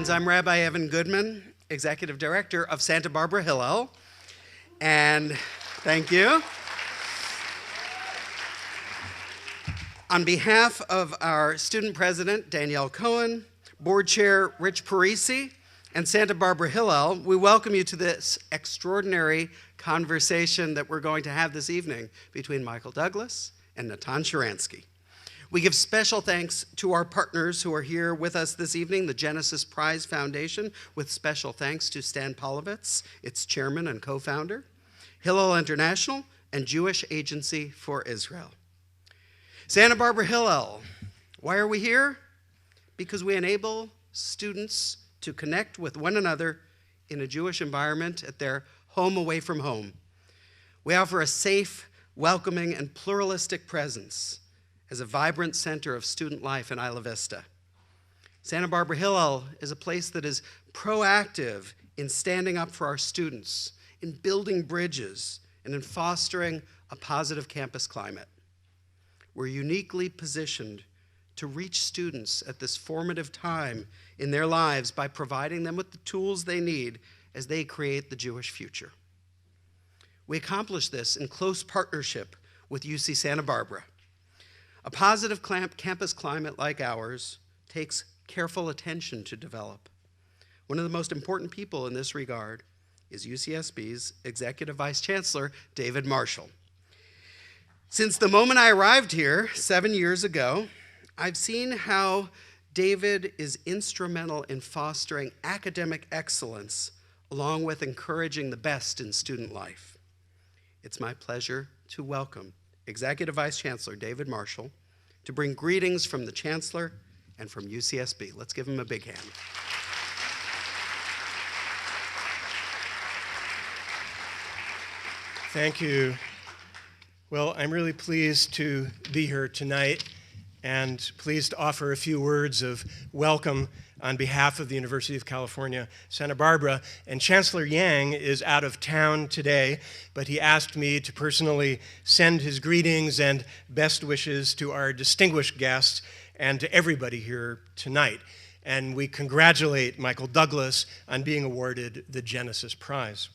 Friends, I'm Rabbi Evan Goodman, Executive Director of Santa Barbara Hillel, and thank you. On behalf of our student president, Danielle Cohen, board chair, Rich Parisi, and Santa Barbara Hillel, we welcome you to this extraordinary conversation that we're going to have this evening between Michael Douglas and Natan Sharansky. We give special thanks to our partners who are here with us this evening, the Genesis Prize Foundation, with special thanks to Stan Polovets, its chairman and co-founder, Hillel International, and Jewish Agency for Israel. Santa Barbara Hillel, why are we here? Because we enable students to connect with one another in a Jewish environment at their home away from home. We offer a safe, welcoming, and pluralistic presence as a vibrant center of student life in Isla Vista. Santa Barbara Hillel is a place that is proactive in standing up for our students, in building bridges, and in fostering a positive campus climate. We're uniquely positioned to reach students at this formative time in their lives by providing them with the tools they need as they create the Jewish future. We accomplish this in close partnership with UC Santa Barbara. A positive campus climate like ours takes careful attention to develop. One of the most important people in this regard is UCSB's Executive Vice Chancellor, David Marshall. Since the moment I arrived here 7 years ago, I've seen how David is instrumental in fostering academic excellence along with encouraging the best in student life. It's my pleasure to welcome Executive Vice Chancellor David Marshall to bring greetings from the Chancellor and from UCSB. Let's give him a big hand. Thank you. Well, I'm really pleased to be here tonight and pleased to offer a few words of welcome on behalf of the University of California, Santa Barbara. And Chancellor Yang is out of town today, but he asked me to personally send his greetings and best wishes to our distinguished guests and to everybody here tonight. And we congratulate Michael Douglas on being awarded the Genesis Prize.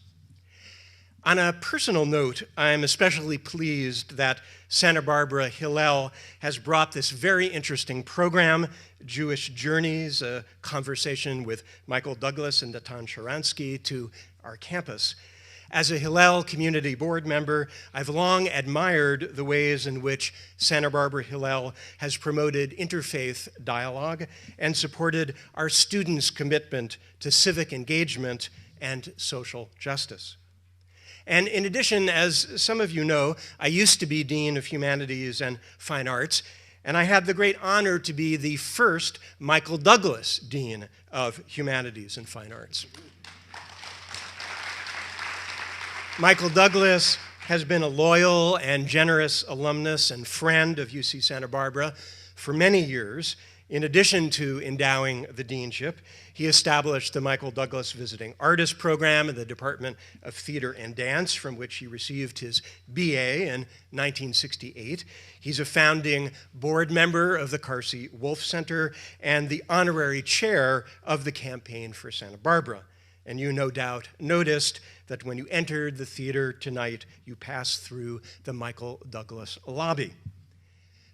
On a personal note, I'm especially pleased that Santa Barbara Hillel has brought this very interesting program, Jewish Journeys, a conversation with Michael Douglas and Natan Sharansky, to our campus. As a Hillel community board member, I've long admired the ways in which Santa Barbara Hillel has promoted interfaith dialogue and supported our students' commitment to civic engagement and social justice. And in addition, as some of you know, I used to be Dean of Humanities and Fine Arts, and I had the great honor to be the first Michael Douglas Dean of Humanities and Fine Arts. Michael Douglas has been a loyal and generous alumnus and friend of UC Santa Barbara for many years. In addition to endowing the deanship, he established the Michael Douglas Visiting Artist Program in the Department of Theater and Dance, from which he received his BA in 1968. He's a founding board member of the Carsey Wolf Center and the honorary chair of the Campaign for Santa Barbara. And you no doubt noticed that when you entered the theater tonight, you passed through the Michael Douglas lobby.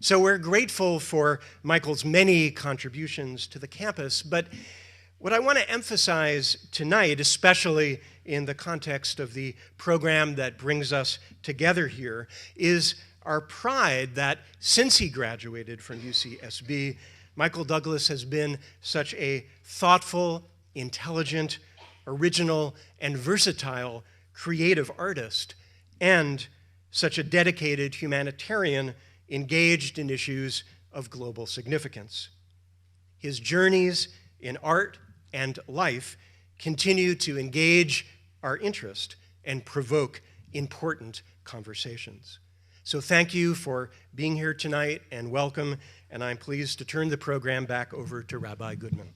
So we're grateful for Michael's many contributions to the campus, but what I want to emphasize tonight, especially in the context of the program that brings us together here, is our pride that since he graduated from UCSB, Michael Douglas has been such a thoughtful, intelligent, original, and versatile creative artist, and such a dedicated humanitarian engaged in issues of global significance. His journeys in art and life continue to engage our interest and provoke important conversations. So thank you for being here tonight and welcome, and I'm pleased to turn the program back over to Rabbi Goodman.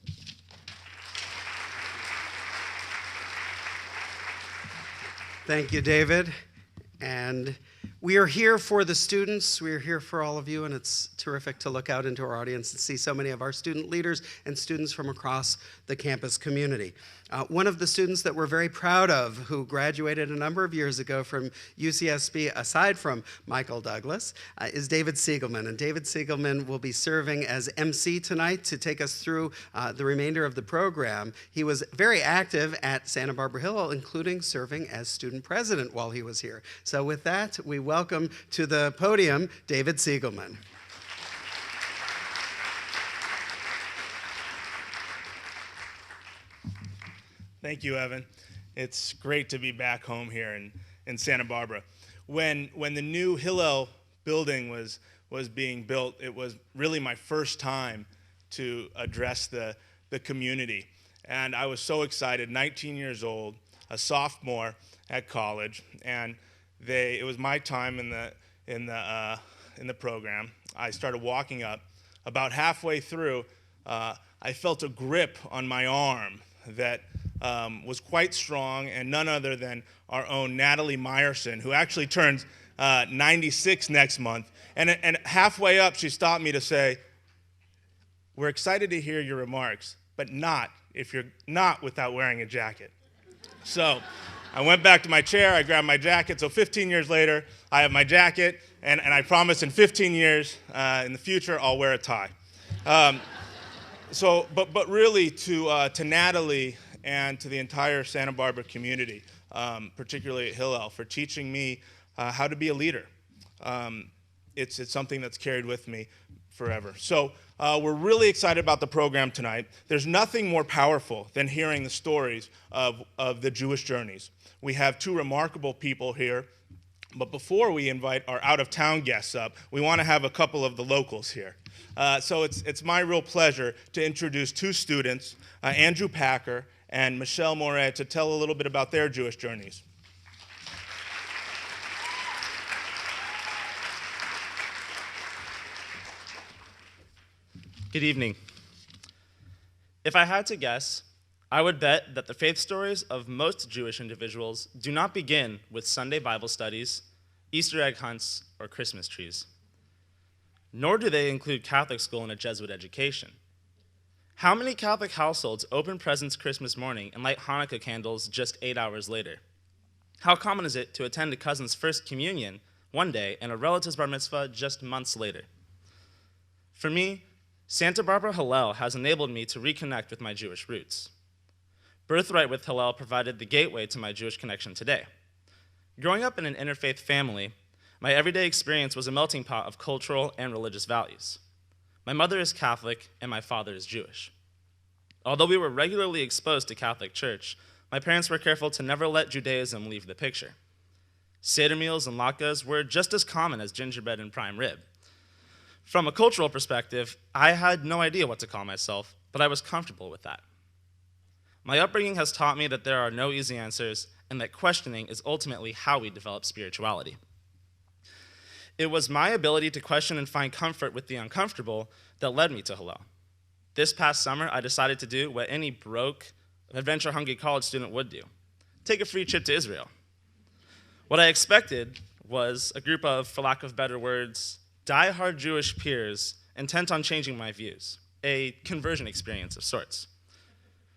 Thank you, David. And We are here for the students. We are here for all of you, and it's terrific to look out into our audience and see so many of our student leaders and students from across the campus community. One of the students that we're very proud of, who graduated a number of years ago from UCSB, aside from Michael Douglas, is David Siegelman. And David Siegelman will be serving as MC tonight to take us through the remainder of the program. He was very active at Santa Barbara Hillel, including serving as student president while he was here. So with that, we welcome to the podium David Siegelman. Thank you, Evan. It's great to be back home here in Santa Barbara. When the new Hillel building was being built, it was really my first time to address the community. And I was so excited, 19 years old, a sophomore at college, and it was my time in the program. I started walking up. About halfway through, I felt a grip on my arm that was quite strong, and none other than our own Natalie Meyerson, who actually turns 96 next month. And halfway up, she stopped me to say, "We're excited to hear your remarks, but not if you're not without wearing a jacket." So I went back to my chair, I grabbed my jacket. So 15 years later, I have my jacket, and I promise in 15 years in the future, I'll wear a tie. But really to Natalie and to the entire Santa Barbara community, particularly at Hillel, for teaching me how to be a leader. It's something that's carried with me forever. So we're really excited about the program tonight. There's nothing more powerful than hearing the stories of the Jewish journeys. We have two remarkable people here, but before we invite our out-of-town guests up, we want to have a couple of the locals here. So it's my real pleasure to introduce two students, Andrew Packer and Michelle Moret, to tell a little bit about their Jewish journeys. Good evening. If I had to guess, I would bet that the faith stories of most Jewish individuals do not begin with Sunday Bible studies, Easter egg hunts, or Christmas trees. Nor do they include Catholic school and a Jesuit education. How many Catholic households open presents Christmas morning and light Hanukkah candles just 8 hours later? How common is it to attend a cousin's first communion one day and a relative's bar mitzvah just months later? For me, Santa Barbara Hillel has enabled me to reconnect with my Jewish roots. Birthright with Hillel provided the gateway to my Jewish connection today. Growing up in an interfaith family, my everyday experience was a melting pot of cultural and religious values. My mother is Catholic and my father is Jewish. Although we were regularly exposed to Catholic Church, my parents were careful to never let Judaism leave the picture. Seder meals and latkes were just as common as gingerbread and prime rib. From a cultural perspective, I had no idea what to call myself, but I was comfortable with that. My upbringing has taught me that there are no easy answers and that questioning is ultimately how we develop spirituality. It was my ability to question and find comfort with the uncomfortable that led me to Hillel. This past summer, I decided to do what any broke, adventure-hungry college student would do: take a free trip to Israel. What I expected was a group of, for lack of better words, die-hard Jewish peers intent on changing my views, a conversion experience of sorts.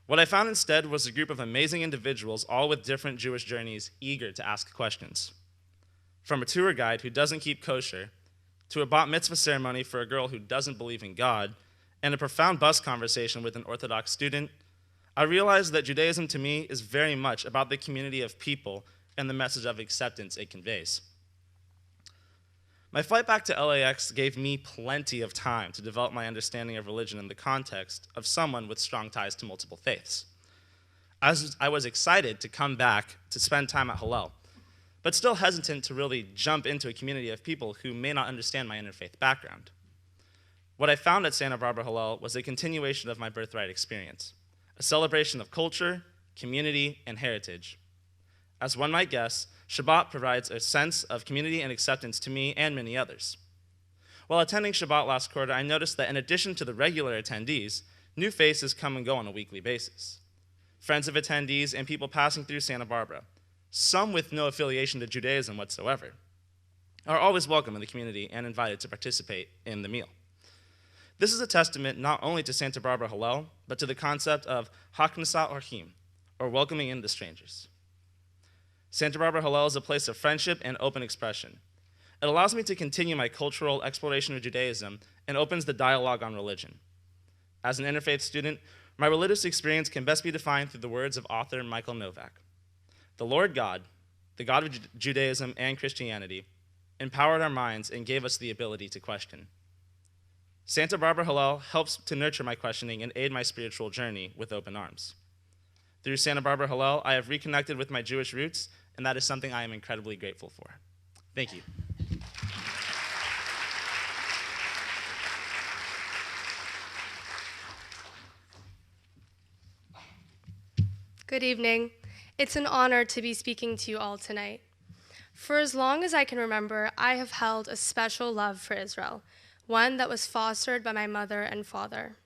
What I found instead was a group of amazing individuals, all with different Jewish journeys, eager to ask questions. From a tour guide who doesn't keep kosher, to a bat mitzvah ceremony for a girl who doesn't believe in God, and a profound bus conversation with an Orthodox student, I realized that Judaism to me is very much about the community of people and the message of acceptance it conveys. My flight back to LAX gave me plenty of time to develop my understanding of religion in the context of someone with strong ties to multiple faiths. I was excited to come back to spend time at Hillel, but still hesitant to really jump into a community of people who may not understand my interfaith background. What I found at Santa Barbara Hillel was a continuation of my birthright experience, a celebration of culture, community, and heritage. As one might guess, Shabbat provides a sense of community and acceptance to me and many others. While attending Shabbat last quarter, I noticed that in addition to the regular attendees, new faces come and go on a weekly basis. Friends of attendees and people passing through Santa Barbara, some with no affiliation to Judaism whatsoever. are always welcome in the community and invited to participate in the meal. This is a testament not only to Santa Barbara Hillel, but to the concept of haknasat orchim, or welcoming in the strangers. Santa Barbara Hillel is a place of friendship and open expression. It allows me to continue my cultural exploration of Judaism and opens the dialogue on religion. As an interfaith student, my religious experience can best be defined through the words of author Michael Novak. The Lord God, the God of Judaism and Christianity, empowered our minds and gave us the ability to question. Santa Barbara Hillel helps to nurture my questioning and aid my spiritual journey with open arms. Through Santa Barbara Hillel, I have reconnected with my Jewish roots, and that is something I am incredibly grateful for. Thank you. Good evening. It's an honor to be speaking to you all tonight. For as long as I can remember, I have held a special love for Israel, one that was fostered by my mother and father.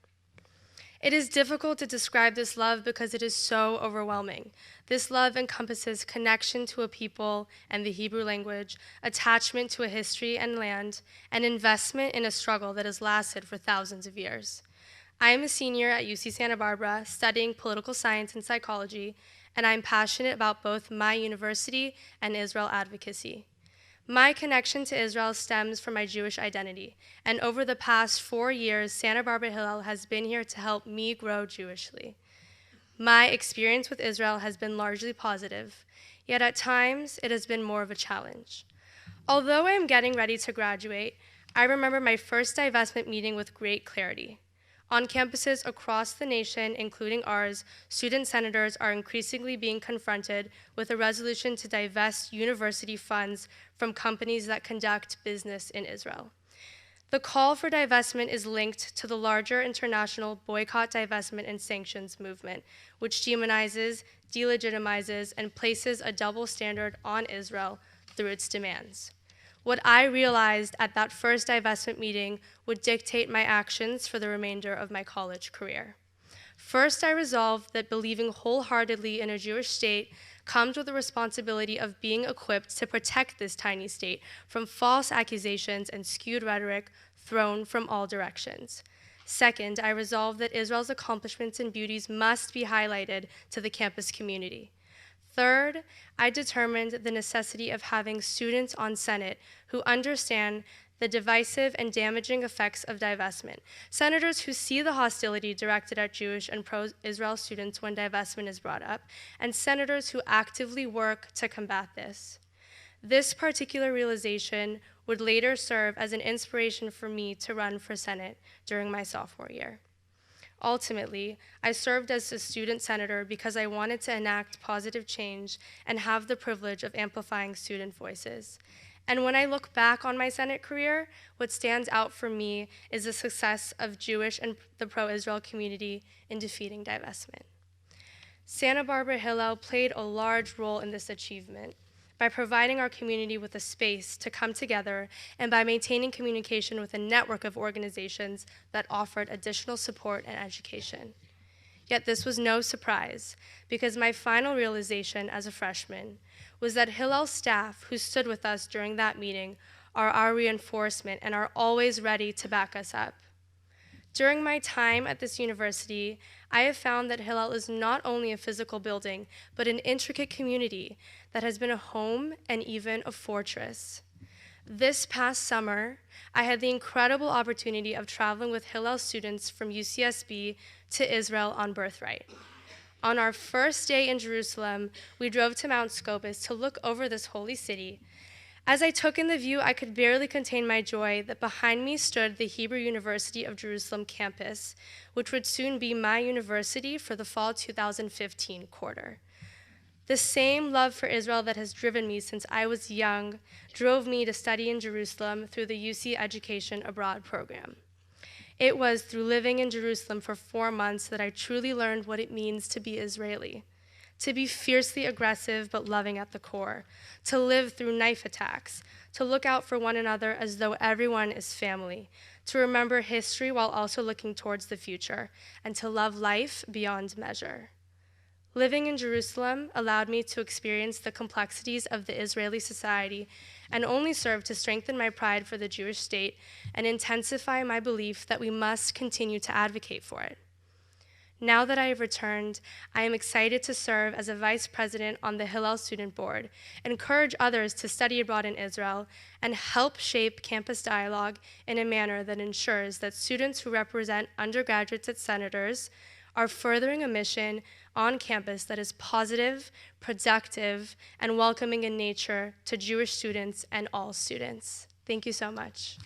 It is difficult to describe this love because it is so overwhelming. This love encompasses connection to a people and the Hebrew language, attachment to a history and land, and investment in a struggle that has lasted for thousands of years. I am a senior at UC Santa Barbara studying political science and psychology, and I am passionate about both my university and Israel advocacy. My connection to Israel stems from my Jewish identity, and over the past 4 years, Santa Barbara Hillel has been here to help me grow Jewishly. My experience with Israel has been largely positive, yet at times it has been more of a challenge. Although I am getting ready to graduate, I remember my first divestment meeting with great clarity. On campuses across the nation, including ours, student senators are increasingly being confronted with a resolution to divest university funds from companies that conduct business in Israel. The call for divestment is linked to the larger international boycott, divestment, and sanctions movement, which demonizes, delegitimizes, and places a double standard on Israel through its demands. What I realized at that first divestment meeting would dictate my actions for the remainder of my college career. First, I resolved that believing wholeheartedly in a Jewish state comes with the responsibility of being equipped to protect this tiny state from false accusations and skewed rhetoric thrown from all directions. Second, I resolved that Israel's accomplishments and beauties must be highlighted to the campus community. Third, I determined the necessity of having students on Senate who understand the divisive and damaging effects of divestment, senators who see the hostility directed at Jewish and pro-Israel students when divestment is brought up, and senators who actively work to combat this. This particular realization would later serve as an inspiration for me to run for Senate during my sophomore year. Ultimately, I served as a student senator because I wanted to enact positive change and have the privilege of amplifying student voices. And when I look back on my Senate career, what stands out for me is the success of Jewish and the pro-Israel community in defeating divestment. Santa Barbara Hillel played a large role in this achievement by providing our community with a space to come together and by maintaining communication with a network of organizations that offered additional support and education. Yet this was no surprise, because my final realization as a freshman was that Hillel staff who stood with us during that meeting are our reinforcement and are always ready to back us up. During my time at this university, I have found that Hillel is not only a physical building, but an intricate community that has been a home and even a fortress. This past summer, I had the incredible opportunity of traveling with Hillel students from UCSB to Israel on Birthright. On our first day in Jerusalem, we drove to Mount Scopus to look over this holy city. As I took in the view, I could barely contain my joy that behind me stood the Hebrew University of Jerusalem campus, which would soon be my university for the fall 2015 quarter. The same love for Israel that has driven me since I was young drove me to study in Jerusalem through the UC Education Abroad program. It was through living in Jerusalem for 4 months that I truly learned what it means to be Israeli, to be fiercely aggressive but loving at the core, to live through knife attacks, to look out for one another as though everyone is family, to remember history while also looking towards the future, and to love life beyond measure. Living in Jerusalem allowed me to experience the complexities of the Israeli society and only served to strengthen my pride for the Jewish state and intensify my belief that we must continue to advocate for it. Now that I have returned, I am excited to serve as a vice president on the Hillel Student Board, encourage others to study abroad in Israel, and help shape campus dialogue in a manner that ensures that students who represent undergraduates and senators are furthering a mission on campus that is positive, productive, and welcoming in nature to Jewish students and all students. Thank you so much.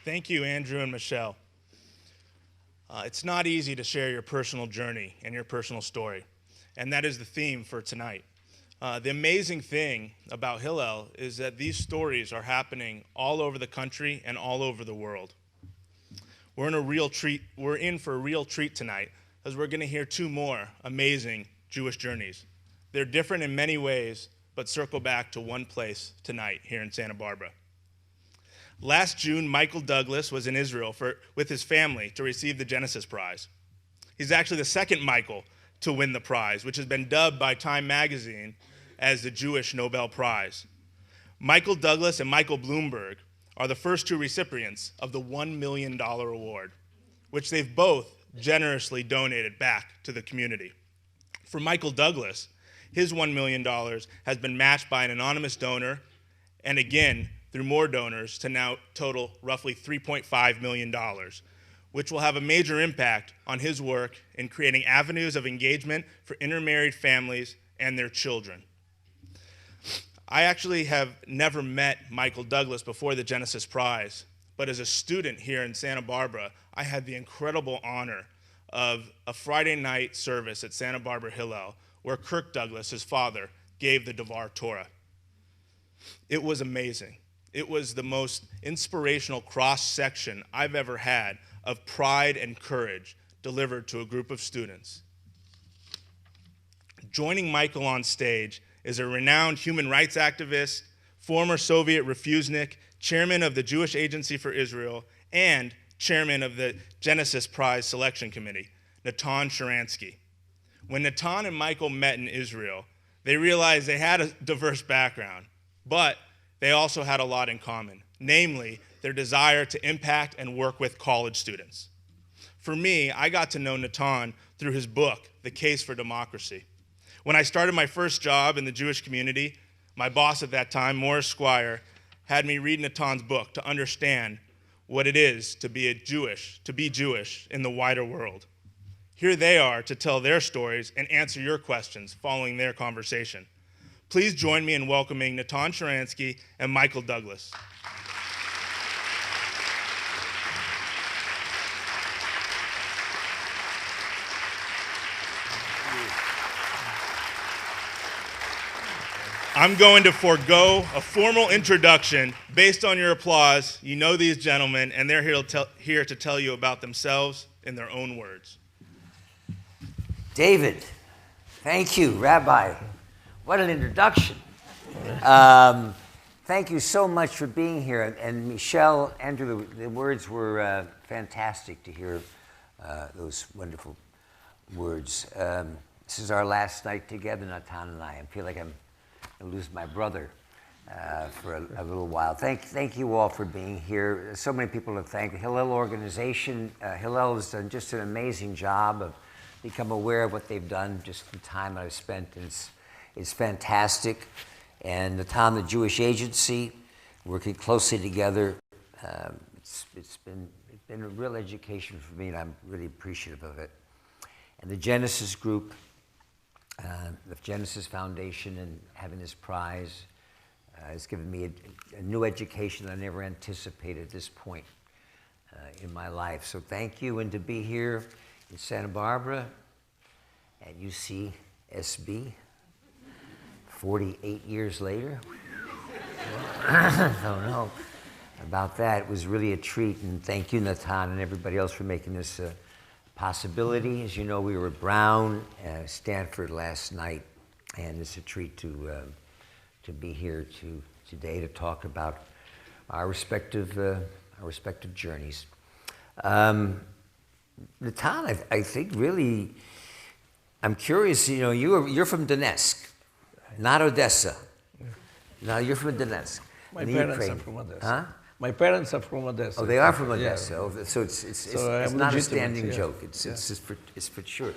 Thank you, Andrew and Michelle. It's not easy to share your personal journey and your personal story, and that is the theme for tonight. The amazing thing about Hillel is that these stories are happening all over the country and all over the world. We're in for a real treat tonight, as we're going to hear two more amazing Jewish journeys. They're different in many ways, but circle back to one place tonight here in Santa Barbara. Last June, Michael Douglas was in Israel with his family to receive the Genesis Prize. He's actually the second Michael to win the prize, which has been dubbed by Time magazine as the Jewish Nobel Prize. Michael Douglas and Michael Bloomberg are the first two recipients of the $1 million award, which they've both generously donated back to the community. For Michael Douglas, his $1 million has been matched by an anonymous donor, and again, through more donors, to now total roughly $3.5 million, which will have a major impact on his work in creating avenues of engagement for intermarried families and their children. I actually have never met Michael Douglas before the Genesis Prize, but as a student here in Santa Barbara, I had the incredible honor of a Friday night service at Santa Barbara Hillel, where Kirk Douglas, his father, gave the Devar Torah. It was amazing. It was the most inspirational cross-section I've ever had of pride and courage delivered to a group of students. Joining Michael on stage is a renowned human rights activist, former Soviet refusenik, chairman of the Jewish Agency for Israel, and chairman of the Genesis Prize Selection Committee, Natan Sharansky. When Natan and Michael met in Israel, they realized they had a diverse background, but they also had a lot in common, namely their desire to impact and work with college students. For me, I got to know Natan through his book, The Case for Democracy. When I started my first job in the Jewish community, my boss at that time, Morris Squire, had me read Natan's book to understand what it is to be Jewish in the wider world. Here they are to tell their stories and answer your questions following their conversation. Please join me in welcoming Natan Sharansky and Michael Douglas. I'm going to forego a formal introduction. Based on your applause, you know these gentlemen, and they're here to tell you about themselves in their own words. David, thank you, Rabbi. What an introduction. Thank you so much for being here. And Michelle, Andrew, the words were fantastic to hear those wonderful words. This is our last night together, Natan and I. I feel like I'm going to lose my brother for a little while. Thank you all for being here. So many people to thank. The Hillel organization, Hillel has done just an amazing job of become aware of what they've done, just the time I've spent. It's fantastic. And Natan, the Jewish Agency, working closely together. It's been a real education for me, and I'm really appreciative of it. And the Genesis Group, the Genesis Foundation, and having this prize has given me a new education that I never anticipated at this point in my life. So thank you, and to be here in Santa Barbara at UCSB 48 years later. I don't know about that. It was really a treat, and thank you, Natan, and everybody else for making this a possibility. As you know, we were at Brown, Stanford last night, and it's a treat to be here to today to talk about our respective journeys. Natan, I think really, I'm curious. You know, you're from Donetsk, not Odessa. No, you're from Donetsk. My parents are from Odessa. Huh? My parents are from Odessa. Oh, they are from Odessa. Yeah. Oh, so it's I'm not a legitimate, standing joke. It's for sure.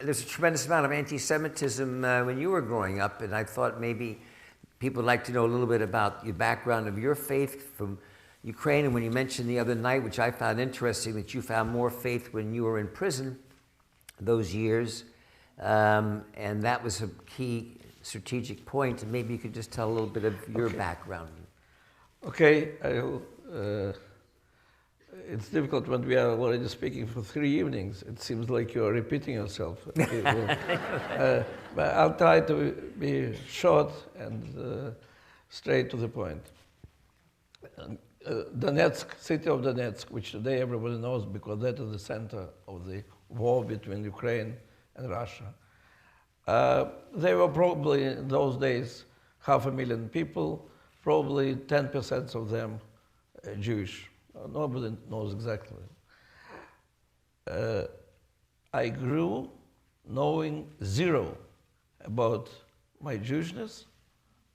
There's a tremendous amount of anti-Semitism when you were growing up, and I thought maybe people would like to know a little bit about your background of your faith from Ukraine. And when you mentioned the other night, which I found interesting, that you found more faith when you were in prison those years, and that was a key strategic point. And maybe you could just tell a little bit of your background. Okay, it's difficult when we are already speaking for 3 evenings. It seems like you are repeating yourself. But I'll try to be short and straight to the point. Donetsk, city of Donetsk, which today everybody knows because that is the center of the war between Ukraine and Russia. They were probably, in those days, 500,000 people, probably 10% of them Jewish. Nobody knows exactly. I grew knowing zero about my Jewishness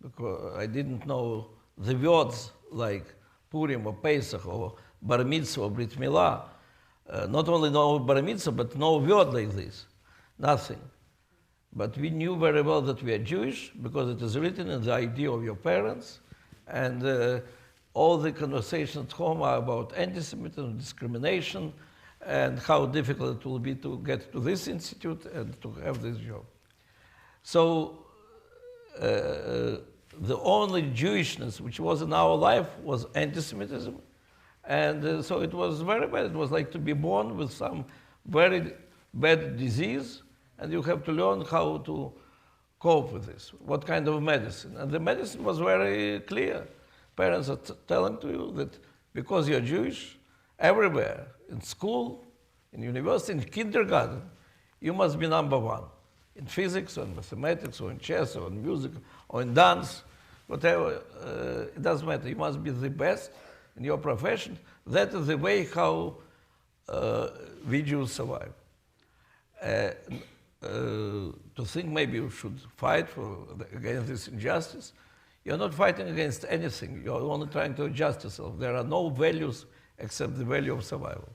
because I didn't know the words like Purim or Pesach or Bar Mitzvah or Brit Milah. Not only no Bar Mitzvah, but no word like this. Nothing. But we knew very well that we are Jewish because it is written in the idea of your parents, and all the conversations at home are about anti-Semitism, discrimination, and how difficult it will be to get to this institute and to have this job. So the only Jewishness which was in our life was anti-Semitism. And so it was very bad. It was like to be born with some very bad disease, and you have to learn how to cope with this, what kind of medicine. And the medicine was very clear. Parents are telling to you that because you're Jewish, everywhere, in school, in university, in kindergarten, you must be number one. In physics, or in mathematics, or in chess, or in music, or in dance, whatever, it doesn't matter. You must be the best in your profession. That is the way how we Jews survive. To think maybe you should fight against this injustice, you're not fighting against anything. You're only trying to adjust yourself. There are no values except the value of survival.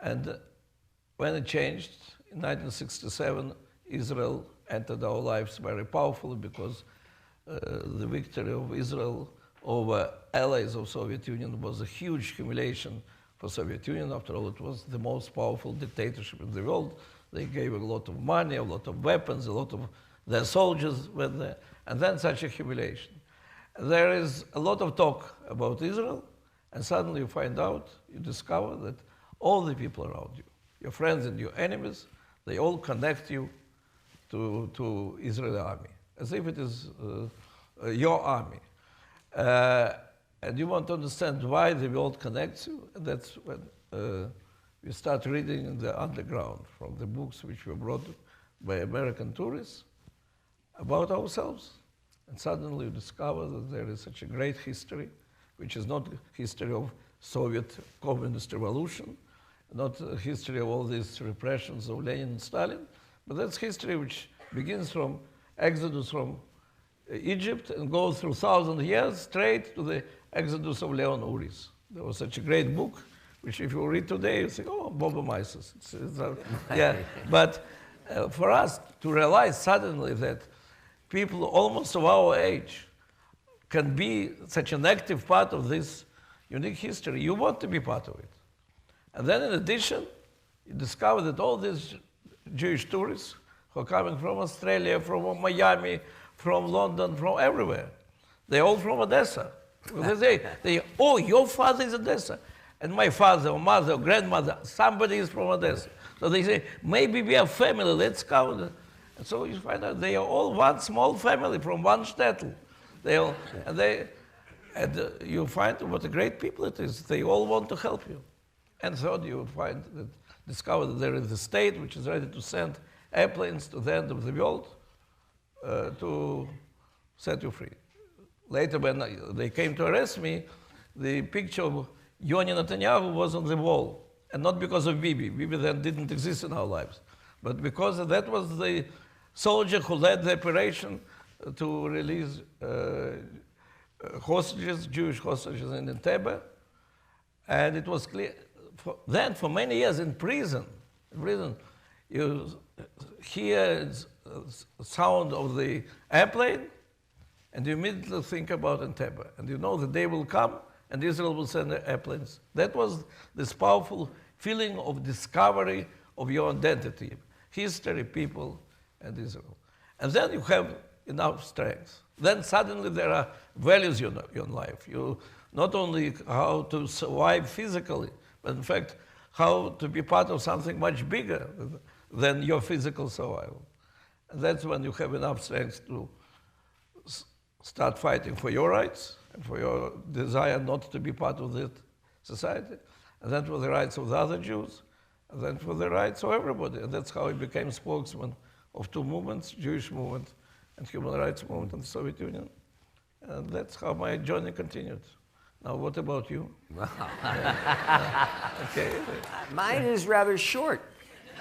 And when it changed, in 1967, Israel entered our lives very powerfully because the victory of Israel over allies of Soviet Union was a huge humiliation for Soviet Union. After all, it was the most powerful dictatorship in the world. They gave a lot of money, a lot of weapons, a lot of their soldiers were there, and then such a humiliation. There is a lot of talk about Israel, and suddenly you find out, you discover that all the people around you, your friends and your enemies, they all connect you to Israeli army, as if it is your army. And you want to understand why the world connects you, and that's when we start reading in the underground from the books which were brought by American tourists about ourselves. And suddenly you discover that there is such a great history, which is not history of Soviet communist revolution, not a history of all these repressions of Lenin and Stalin, but that's history which begins from exodus from Egypt and goes through 1,000 years straight to the exodus of Leon Uris. There was such a great book, which if you read today, you think, oh, Boba Mises. Yeah, but for us to realize suddenly that people almost of our age can be such an active part of this unique history, you want to be part of it. And then in addition, you discover that all these Jewish tourists who are coming from Australia, from Miami, from London, from everywhere, they're all from Odessa. They say, oh, your father is Odessa. And my father or mother or grandmother, somebody is from Odessa. So they say, maybe we are family, let's come. And so you find out they are all one small family from one shtetl. And you find what a great people it is. They all want to help you. And third, you discover that there is a state which is ready to send airplanes to the end of the world to set you free. Later, when they came to arrest me, the picture of Yoni Netanyahu was on the wall. And not because of Bibi. Bibi then didn't exist in our lives. But because that was the soldier who led the operation to release hostages, Jewish hostages in Entebbe. And it was clear, then for many years in prison, you hear sound of the airplane, and you immediately think about Entebbe. And you know the day will come, and Israel will send airplanes. That was this powerful feeling of discovery of your identity, history, people, and Israel. And then you have enough strength. Then suddenly there are values in your life. You not only how to survive physically, but in fact, how to be part of something much bigger than your physical survival. And that's when you have enough strength to start fighting for your rights and for your desire not to be part of that society, and then for the rights of the other Jews, and then for the rights of everybody. And that's how he became spokesman of two movements, Jewish movement and human rights movement in the Soviet Union. And that's how my journey continued. Now, what about you? Okay. Mine is rather short.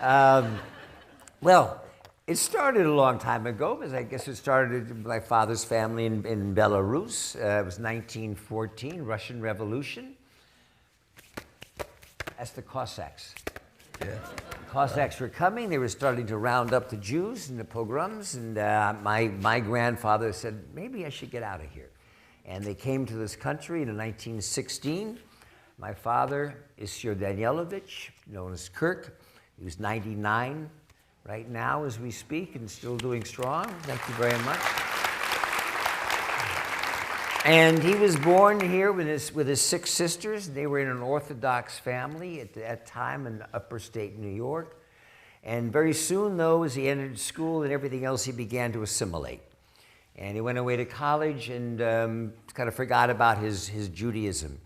Well, it started a long time ago, because I guess it started with my father's family in Belarus. It was 1914, Russian Revolution. That's the Cossacks. Yeah. The Cossacks were coming. They were starting to round up the Jews in the pogroms. And my grandfather said, maybe I should get out of here. And they came to this country in 1916. My father, Isir Danielovich, known as Kirk, he was 99 right now as we speak and still doing strong. Thank you very much. And he was born here with his 6 sisters. They were in an Orthodox family at that time in upper state New York. And very soon, though, as he entered school and everything else, he began to assimilate. And he went away to college and kind of forgot about his Judaism.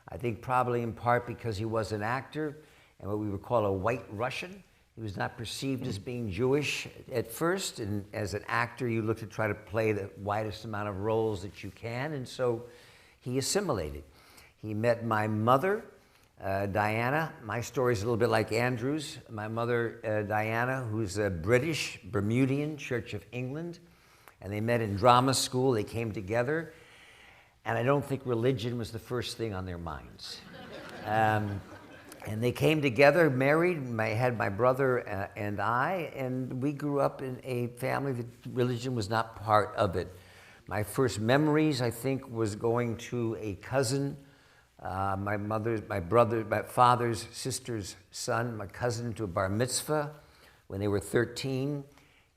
I think probably in part because he was an actor and what we would call a white Russian. He was not perceived as being Jewish at first, and as an actor, you look to try to play the widest amount of roles that you can, and so he assimilated. He met my mother, Diana. My story is a little bit like Andrew's. My mother, Diana, who's a British, Bermudian, Church of England, and they met in drama school. They came together, and I don't think religion was the first thing on their minds. And they came together, married. I had my brother and I, and we grew up in a family that religion was not part of it. My first memories, I think, was going to a cousin, my father's sister's son, my cousin, to a bar mitzvah when they were 13,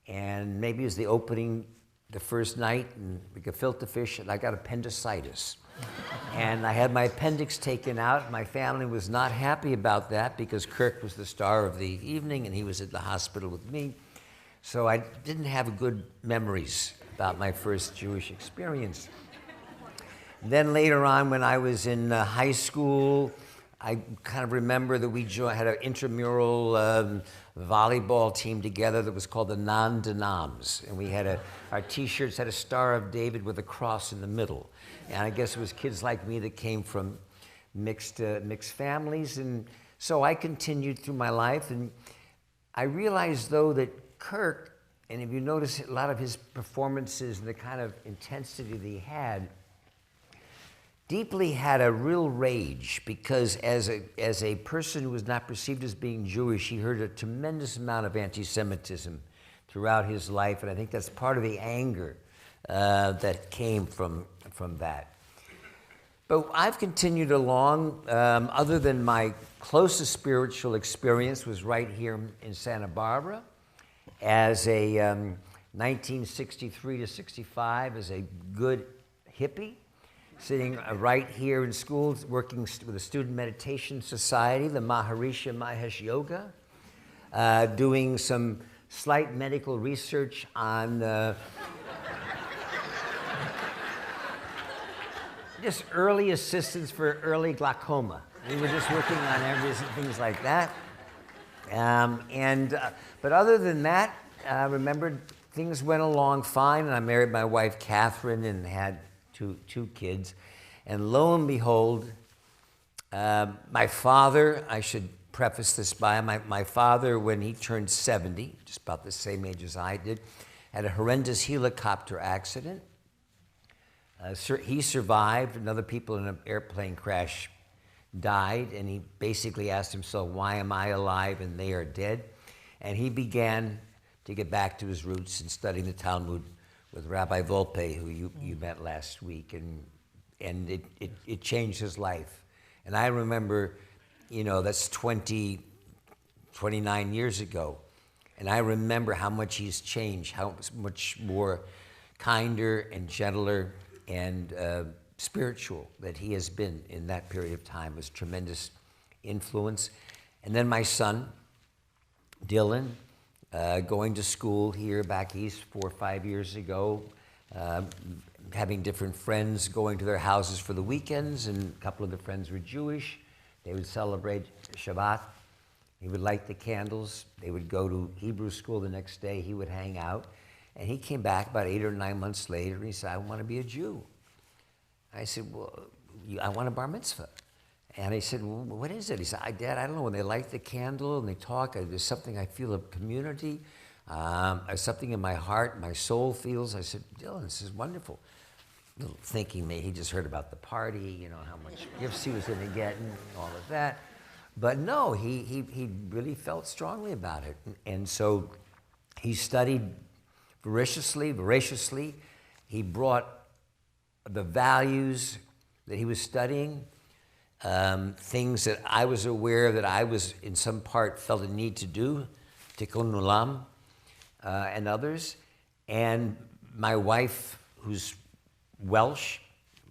and maybe it was the opening the first night, and we gefilte fish, and I got appendicitis. And I had my appendix taken out. My family was not happy about that because Kirk was the star of the evening and he was at the hospital with me. So I didn't have good memories about my first Jewish experience. Then later on, when I was in high school, I kind of remember that we had an intramural volleyball team together that was called the Non-Denoms. And we had our T-shirts had a Star of David with a cross in the middle. And I guess it was kids like me that came from mixed families. And so I continued through my life. And I realized, though, that Kirk, and if you notice a lot of his performances and the kind of intensity that he had, deeply had a real rage, because as a person who was not perceived as being Jewish, he heard a tremendous amount of anti-Semitism throughout his life. And I think that's part of the anger that came from that. But I've continued along, other than my closest spiritual experience was right here in Santa Barbara as a 1963 to 65 as a good hippie, sitting right here in school, working with the Student Meditation Society, the Maharishi Mahesh Yoga, doing some slight medical research on just early assistance for early glaucoma. We were just working on everything, things like that. But other than that, I remembered things went along fine, and I married my wife, Catherine, and had two kids. And lo and behold, my father, I should preface this by, my father, when he turned 70, just about the same age as I did, had a horrendous helicopter accident. He survived, and other people in an airplane crash died, and he basically asked himself, why am I alive and they are dead? And he began to get back to his roots and studying the Talmud with Rabbi Volpe, who you met last week, and it changed his life. And I remember, that's 29 years ago, and I remember how much he's changed, how much more kinder and gentler and spiritual that he has been in that period of time. It was tremendous influence. And then my son, Dylan, going to school here back east 4 or 5 years ago, having different friends going to their houses for the weekends, and a couple of the friends were Jewish. They would celebrate Shabbat. He would light the candles. They would go to Hebrew school the next day. He would hang out. And he came back about 8 or 9 months later, and he said, I want to be a Jew. I said, well, I want a bar mitzvah. And I said, well, what is it? He said, Dad, I don't know. When they light the candle and they talk, there's something I feel of community. There's something in my heart, my soul feels. I said, Dylan, this is wonderful. Thinking maybe he just heard about the party, how much gifts he was going to get and all of that. But no, he really felt strongly about it. And so he studied voraciously. He brought the values that he was studying, things that I was aware that I was in some part felt a need to do, Tikkun Olam, and others. And my wife, who's Welsh,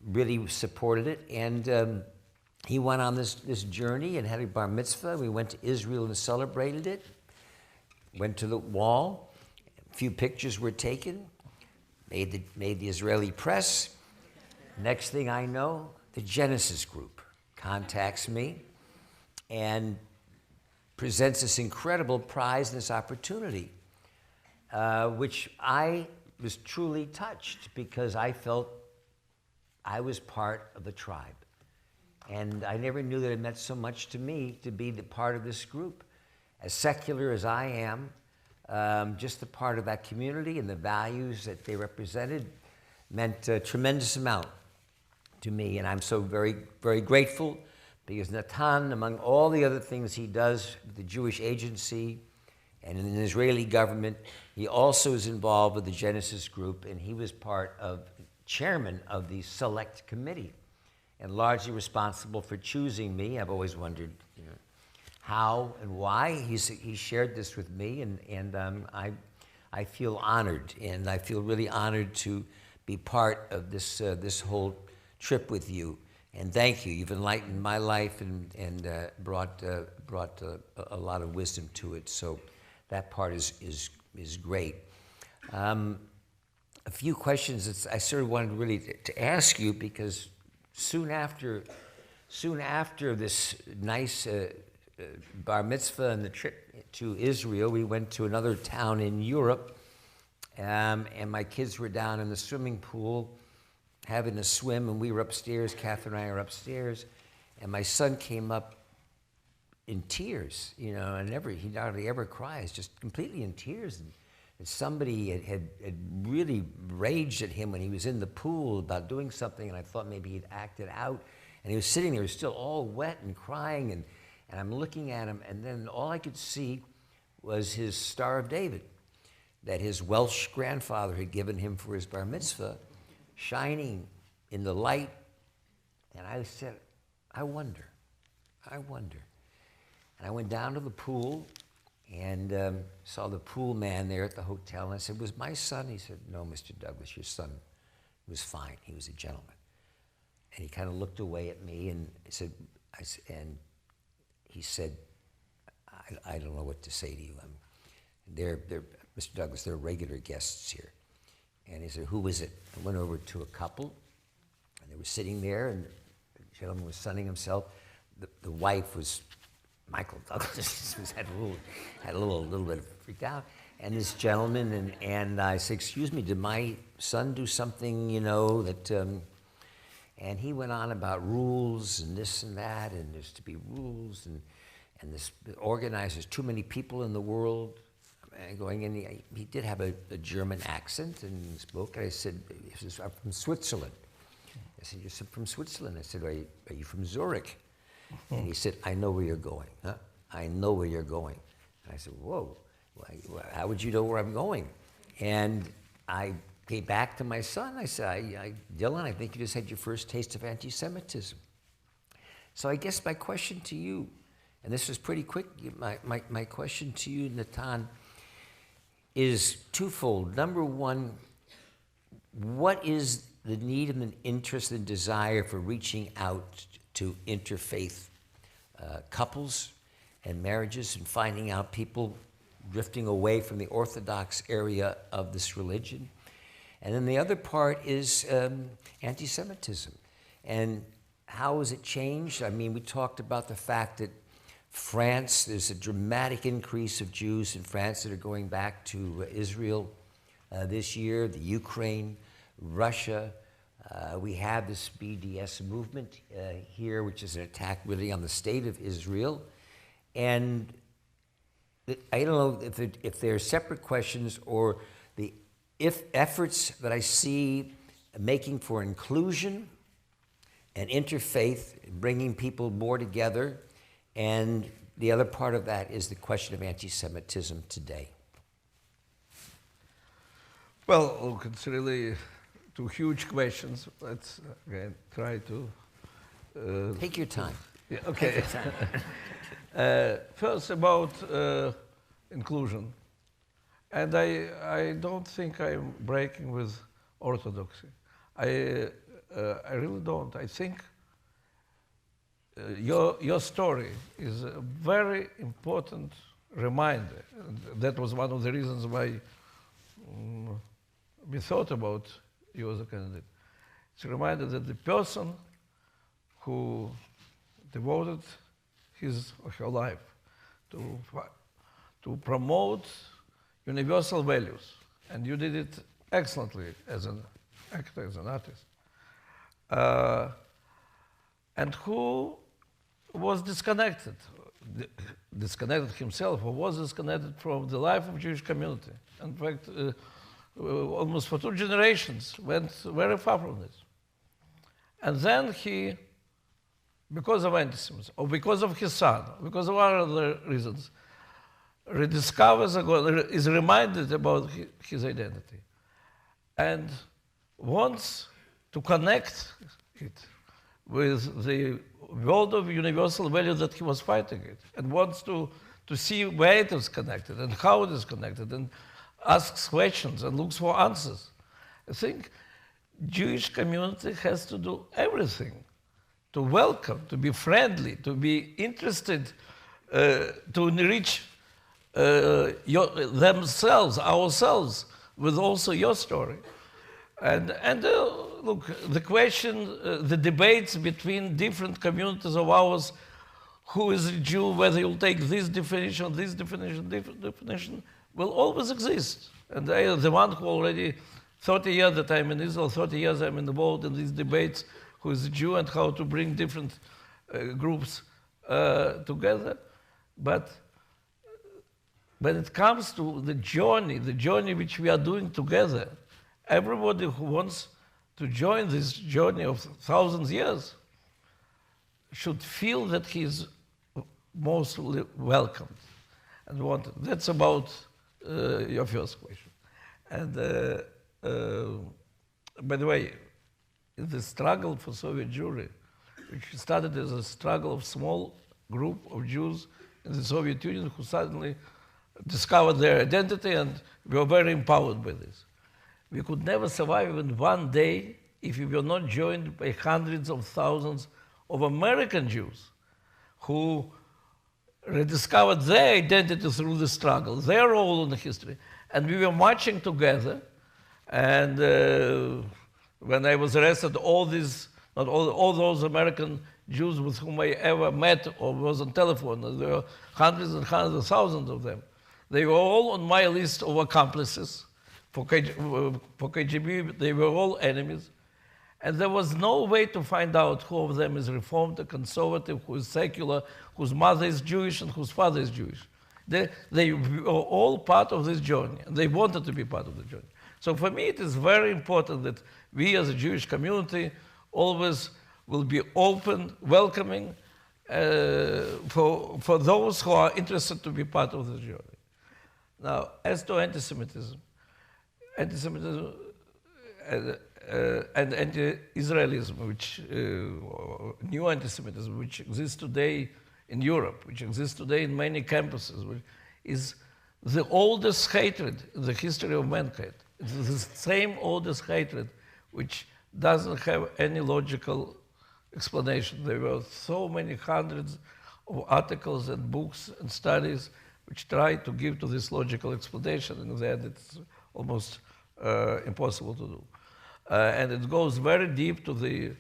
really supported it. And he went on this journey and had a bar mitzvah. We went to Israel and celebrated it. Went to the wall. A few pictures were taken. Made the Israeli press. Next thing I know, the Genesis group contacts me and presents this incredible prize and this opportunity, which I was truly touched because I felt I was part of the tribe. And I never knew that it meant so much to me to be the part of this group. As secular as I am, just a part of that community and the values that they represented meant a tremendous amount to me. And I'm so very, very grateful because Natan, among all the other things he does with the Jewish Agency and in the Israeli government, he also is involved with the Genesis group, and he was chairman of the select committee and largely responsible for choosing me. I've always wondered how and why. He shared this with me, and I feel honored, and I feel really honored to be part of this whole trip with you. And thank you. You've enlightened my life and brought a lot of wisdom to it. So that part is great. A few questions that I sort of wanted really to ask you, because soon after this nice bar mitzvah and the trip to Israel, we went to another town in Europe, and my kids were down in the swimming pool having a swim, and we were upstairs, Catherine and I are upstairs, and my son came up in tears, and he hardly ever cries, just completely in tears. And somebody had really raged at him when he was in the pool about doing something, and I thought maybe he'd acted out. And he was sitting there, he was still all wet and crying, and I'm looking at him, and then all I could see was his Star of David that his Welsh grandfather had given him for his bar mitzvah, shining in the light. And I said, I wonder. And I went down to the pool and saw the pool man there at the hotel. And I said, was my son? He said, no, Mr. Douglas, your son was fine. He was a gentleman. And he kind of looked away at me and he said, I don't know what to say to you. They're Mr. Douglas, they're regular guests here. And he said, who is it? I went over to a couple, and they were sitting there, and the gentleman was sunning himself. The wife was Michael Douglas, had a little bit freaked out. and this gentleman, and I said, excuse me, did my son do something, that, and he went on about rules and this and that, and there's to be rules, and this organizes too many people in the world. And going in, he did have a German accent and spoke, and I said, I'm from Switzerland. I said, you're from Switzerland? I said, are you from Zurich? And he said, I know where you're going. Huh? I know where you're going. And I said, whoa, how would you know where I'm going? And I came back to my son. I said, Dylan, I think you just had your first taste of anti-Semitism. So I guess my question to you, and this was pretty quick, my question to you, Natan, is twofold. Number one, what is the need and interest and desire for reaching out to interfaith couples and marriages and finding out people drifting away from the Orthodox area of this religion? And then the other part is anti-Semitism. And how has it changed? I mean, we talked about the fact that France, there's a dramatic increase of Jews in France that are going back to Israel this year, the Ukraine, Russia. We have this BDS movement here, which is an attack really on the state of Israel. And I don't know if they're separate questions or the efforts that I see making for inclusion and interfaith, bringing people more together. And the other part of that is the question of anti-Semitism today. Well, look, it's really two huge questions. Let's again try to... Take your time. Yeah, okay. First, about inclusion. And I don't think I'm breaking with orthodoxy. I really don't. I think your story is a very important reminder. That was one of the reasons why we thought about you as a candidate. It's a reminder that the person who devoted his or her life to promote universal values, and you did it excellently as an actor, as an artist, and who was disconnected himself, or was disconnected from the life of Jewish community. In fact, almost for 2 generations went very far from this. And then he, because of anti-Semitism, or because of his son, because of other reasons, rediscovers, is reminded about his identity, and wants to connect it with the world of universal value that he was fighting it, and wants to see where it is connected and how it is connected, and asks questions and looks for answers. I think Jewish community has to do everything to welcome, to be friendly, to be interested, to enrich themselves, ourselves, with also your story. And look, the question, the debates between different communities of ours, who is a Jew, whether you'll take this definition, different definition, will always exist. And I am the one who already 30 years that I'm in Israel, 30 years I'm involved in these debates, who is a Jew and how to bring different groups together. But when it comes to the journey which we are doing together, everybody who wants to join this journey of thousands of years should feel that he is most welcomed and wanted. That's about your first question. And by the way, the struggle for Soviet Jewry, which started as a struggle of small group of Jews in the Soviet Union who suddenly discovered their identity and were very empowered by this. We could never survive even one day if we were not joined by hundreds of thousands of American Jews who rediscovered their identity through the struggle, their role in the history. And we were marching together. And when I was arrested, all those American Jews with whom I ever met or was on telephone, there were hundreds and hundreds of thousands of them, They were all on my list of accomplices. For KGB, they were all enemies. And there was no way to find out who of them is reformed, a conservative, who is secular, whose mother is Jewish, and whose father is Jewish. They were all part of this journey, and they wanted to be part of the journey. So for me, it is very important that we as a Jewish community always will be open, welcoming for those who are interested to be part of this journey. Now, as to anti-Semitism and anti-Israelism, which new anti-Semitism, which exists today in Europe, which exists today in many campuses, which is the oldest hatred in the history of mankind. It's the same oldest hatred, which doesn't have any logical explanation. There were so many hundreds of articles and books and studies which try to give to this logical explanation, and that it's almost impossible to do. And it goes very deep to the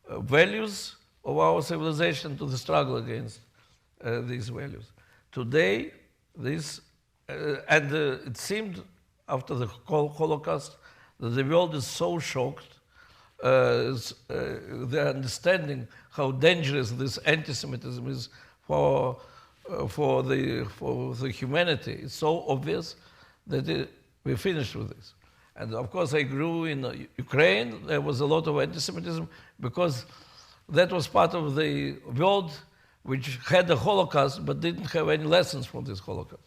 values of our civilization, to the struggle against these values. Today, it seemed after the Holocaust that the world is so shocked, they're understanding how dangerous this anti-Semitism is for the humanity. It's so obvious that we're finished with this. And of course, I grew in Ukraine. There was a lot of anti-Semitism because that was part of the world which had the Holocaust but didn't have any lessons from this Holocaust.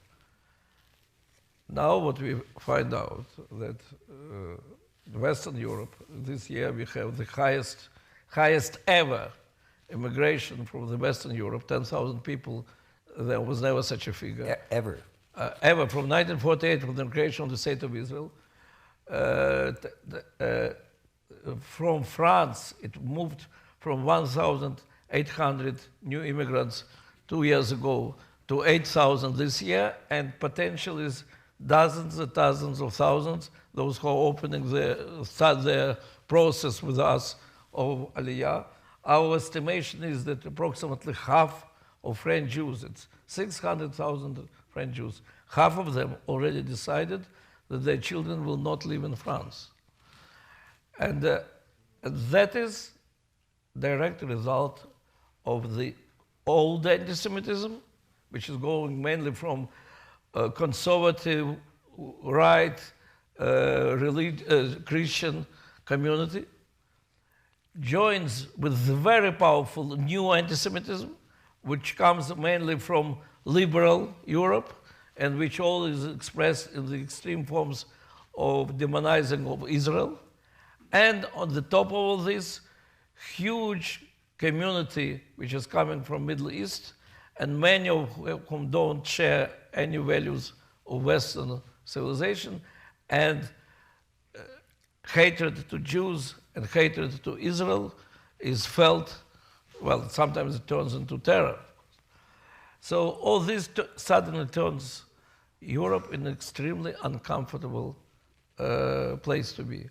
Now what we find out that in Western Europe, this year we have the highest ever immigration from the Western Europe, 10,000 people. There was never such a figure. Ever. Ever, from 1948, from the creation of the State of Israel. From France, it moved from 1,800 new immigrants 2 years ago to 8,000 this year, and potential is dozens and dozens of thousands, those who are start their process with us of Aliyah. Our estimation is that approximately half of French Jews, it's 600,000 French Jews, half of them already decided that their children will not live in France. And that is direct result of the old anti-Semitism, which is going mainly from conservative, right, Christian community, joins with the very powerful new anti-Semitism, which comes mainly from liberal Europe, and which all is expressed in the extreme forms of demonizing of Israel. And on the top of all this, huge community which is coming from Middle East, and many of whom don't share any values of Western civilization, and hatred to Jews and hatred to Israel is felt, well, sometimes it turns into terror. So all this suddenly turns Europe in an extremely uncomfortable place to be.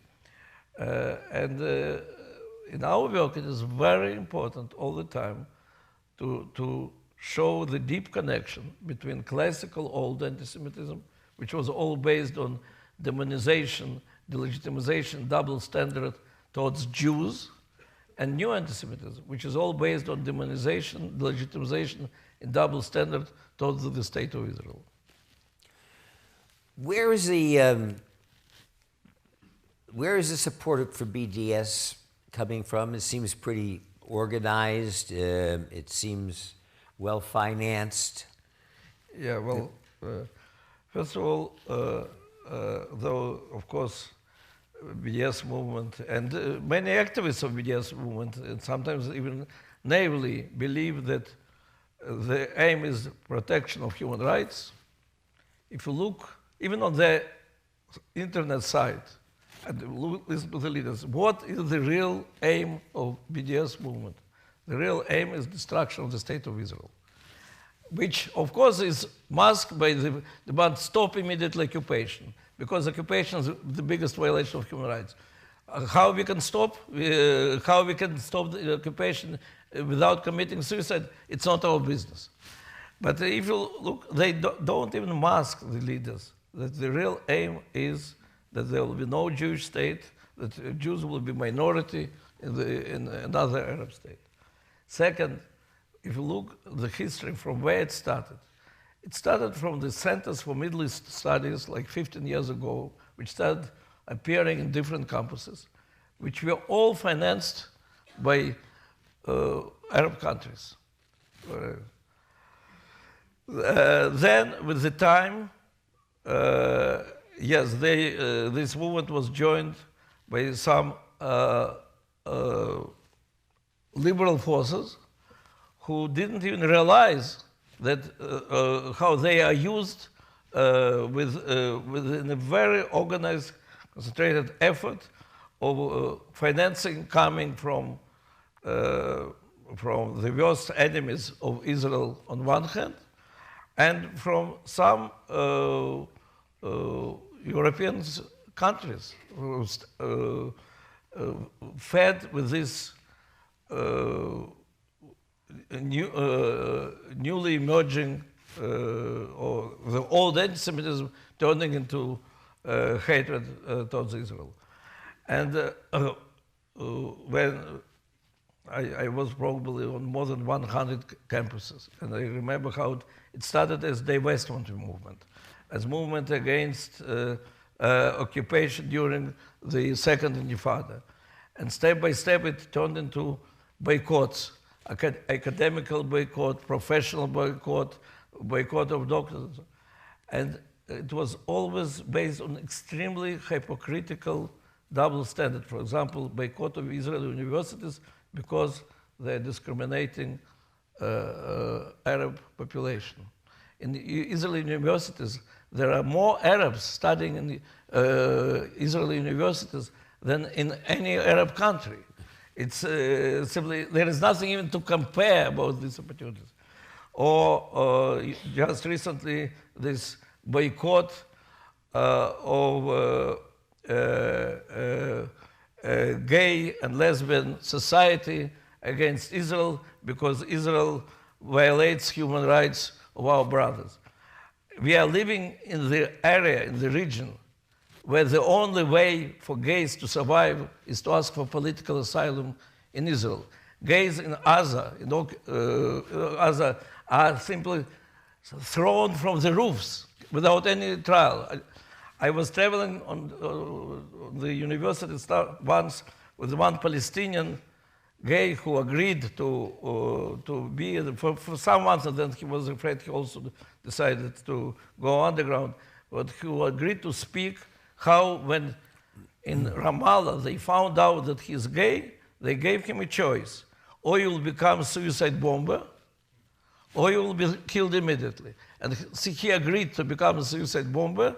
In our work, it is very important all the time to show the deep connection between classical old anti-Semitism, which was all based on demonization, delegitimization, double standard towards Jews, and new anti-Semitism, which is all based on demonization, delegitimization, and double standard towards the State of Israel. Where is the support for BDS coming from? It seems pretty organized. It seems well financed. Yeah, well, first of all, though, of course, BDS movement and many activists of BDS movement, and sometimes even naively, believe that the aim is protection of human rights. If you look, even on the internet site, and listen to the leaders, what is the real aim of BDS movement? The real aim is destruction of the State of Israel, which, of course, is masked by the demand stop immediate occupation, because occupation is the biggest violation of human rights. How we can stop the occupation without committing suicide, it's not our business. But if you look, they don't even mask the leaders, that the real aim is that there will be no Jewish state, that Jews will be minority in another Arab state. Second, if you look at the history from where it started from the Centers for Middle East Studies like 15 years ago, which started appearing in different campuses, which were all financed by Arab countries. Then, with the time, yes, this movement was joined by some liberal forces who didn't even realize that how they are used within a very organized, concentrated effort of financing coming from the worst enemies of Israel on one hand, and from some European countries who fed with this newly emerging or the old anti-Semitism turning into hatred towards Israel. And when I was probably on more than 100 campuses, and I remember how it started as divestment movement, as movement against occupation during the Second Intifada. And step by step it turned into boycotts, academical boycott, professional boycott, boycott of doctors. And it was always based on extremely hypocritical double standard. For example, boycott of Israeli universities because they're discriminating Arab population. In the Israeli universities, there are more Arabs studying in Israeli universities than in any Arab country. It's simply, there is nothing even to compare about these opportunities. Or just recently, this boycott of gay and lesbian society against Israel because Israel violates human rights of our brothers. We are living in the area, in the region, where the only way for gays to survive is to ask for political asylum in Israel. Gays in Gaza, are simply thrown from the roofs without any trial. I was traveling on the university once with one Palestinian gay who agreed to be for some months, and then he was afraid. He also decided to go underground, but who agreed to speak how when in Ramallah they found out that he's gay, they gave him a choice: or you will become a suicide bomber, or you will be killed immediately. And he agreed to become a suicide bomber,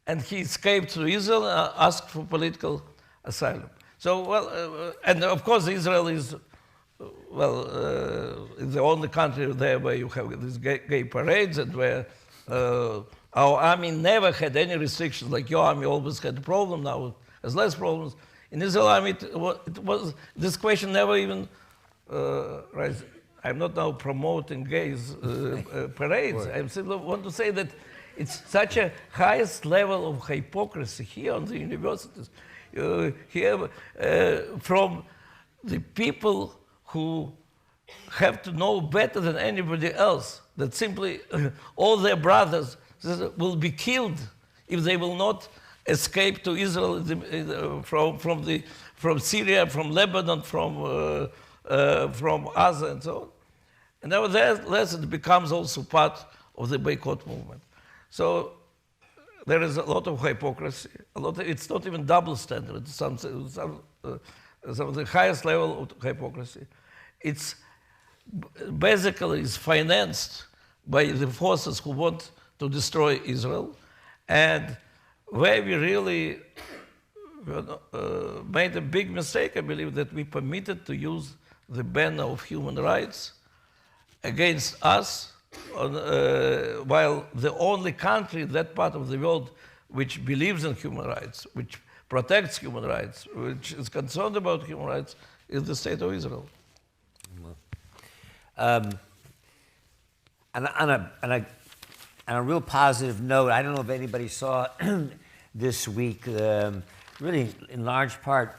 and he escaped to Israel and asked for political asylum. So, well, and of course Israel is, the only country there where you have these gay parades, and where our army never had any restrictions, like your army always had a problem, now has less problems. In Israel army, it was this question never even raised. I'm not now promoting gays parades. I simply want to say that it's such a highest level of hypocrisy here on the universities. Here, from the people who have to know better than anybody else that simply all their brothers will be killed if they will not escape to Israel from Syria, from Lebanon, from Gaza, and so on. And nevertheless, it becomes also part of the boycott movement. So there is a lot of hypocrisy. It's not even double standard. It's some of the highest level of hypocrisy. It's basically is financed by the forces who want to destroy Israel, and where we really made a big mistake, I believe, that we permitted to use the banner of human rights against us, while the only country in that part of the world which believes in human rights, which protects human rights, which is concerned about human rights, is the state of Israel. on a real positive note, I don't know if anybody saw this week, really in large part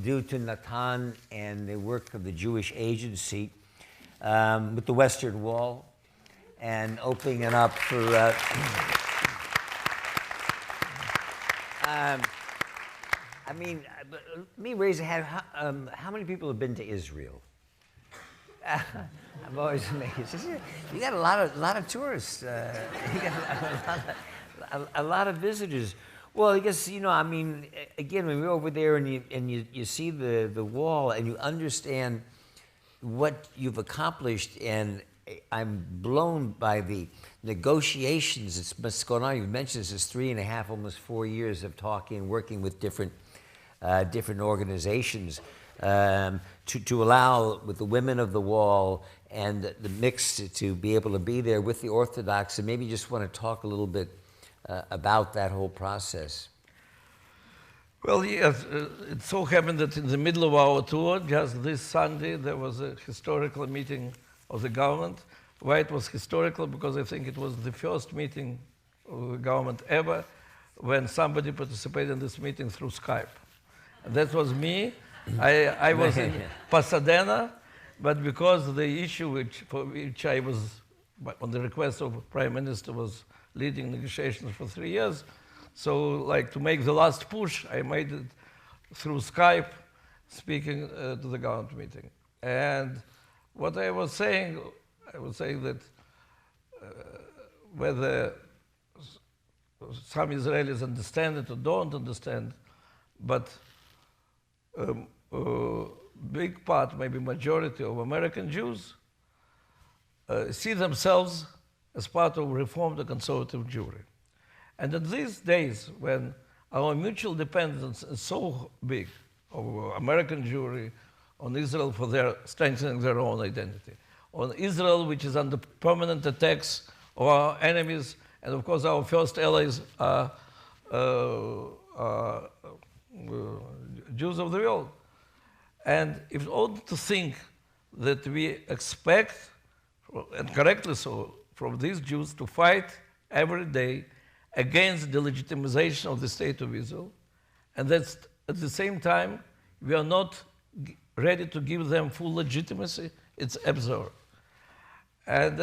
due to Natan and the work of the Jewish Agency with the Western Wall and opening it up for. I mean, let me raise a hand. How many people have been to Israel? I'm always amazed. You got a lot of tourists. You got a lot of visitors. Well, I guess, I mean, again, when you're over there and you see the wall and you understand what you've accomplished, and I'm blown by the negotiations that's going on. You've mentioned this is 3.5, almost 4 years of talking and working with different organizations to allow with the women of the wall and the mix to be able to be there with the Orthodox, and maybe you just want to talk a little bit about that whole process. Well, yes, it so happened that in the middle of our tour, just this Sunday, there was a historical meeting of the government. Why it was historical? Because I think it was the first meeting of the government ever when somebody participated in this meeting through Skype. And that was me. I was in Pasadena, but because the issue for which I was, on the request of the Prime Minister, was leading negotiations for 3 years, so like to make the last push, I made it through Skype, speaking to the government meeting. And what I was saying that whether some Israelis understand it or don't understand, but big part, maybe majority of American Jews see themselves as part of Reformed or conservative Jewry. And in these days, when our mutual dependence is so big of American Jewry on Israel for their strengthening their own identity, on Israel, which is under permanent attacks of our enemies, and of course our first allies are Jews of the world. And if you ought to think that we expect, and correctly so, from these Jews to fight every day against the legitimization of the State of Israel, and that at the same time we are not ready to give them full legitimacy, it's absurd. And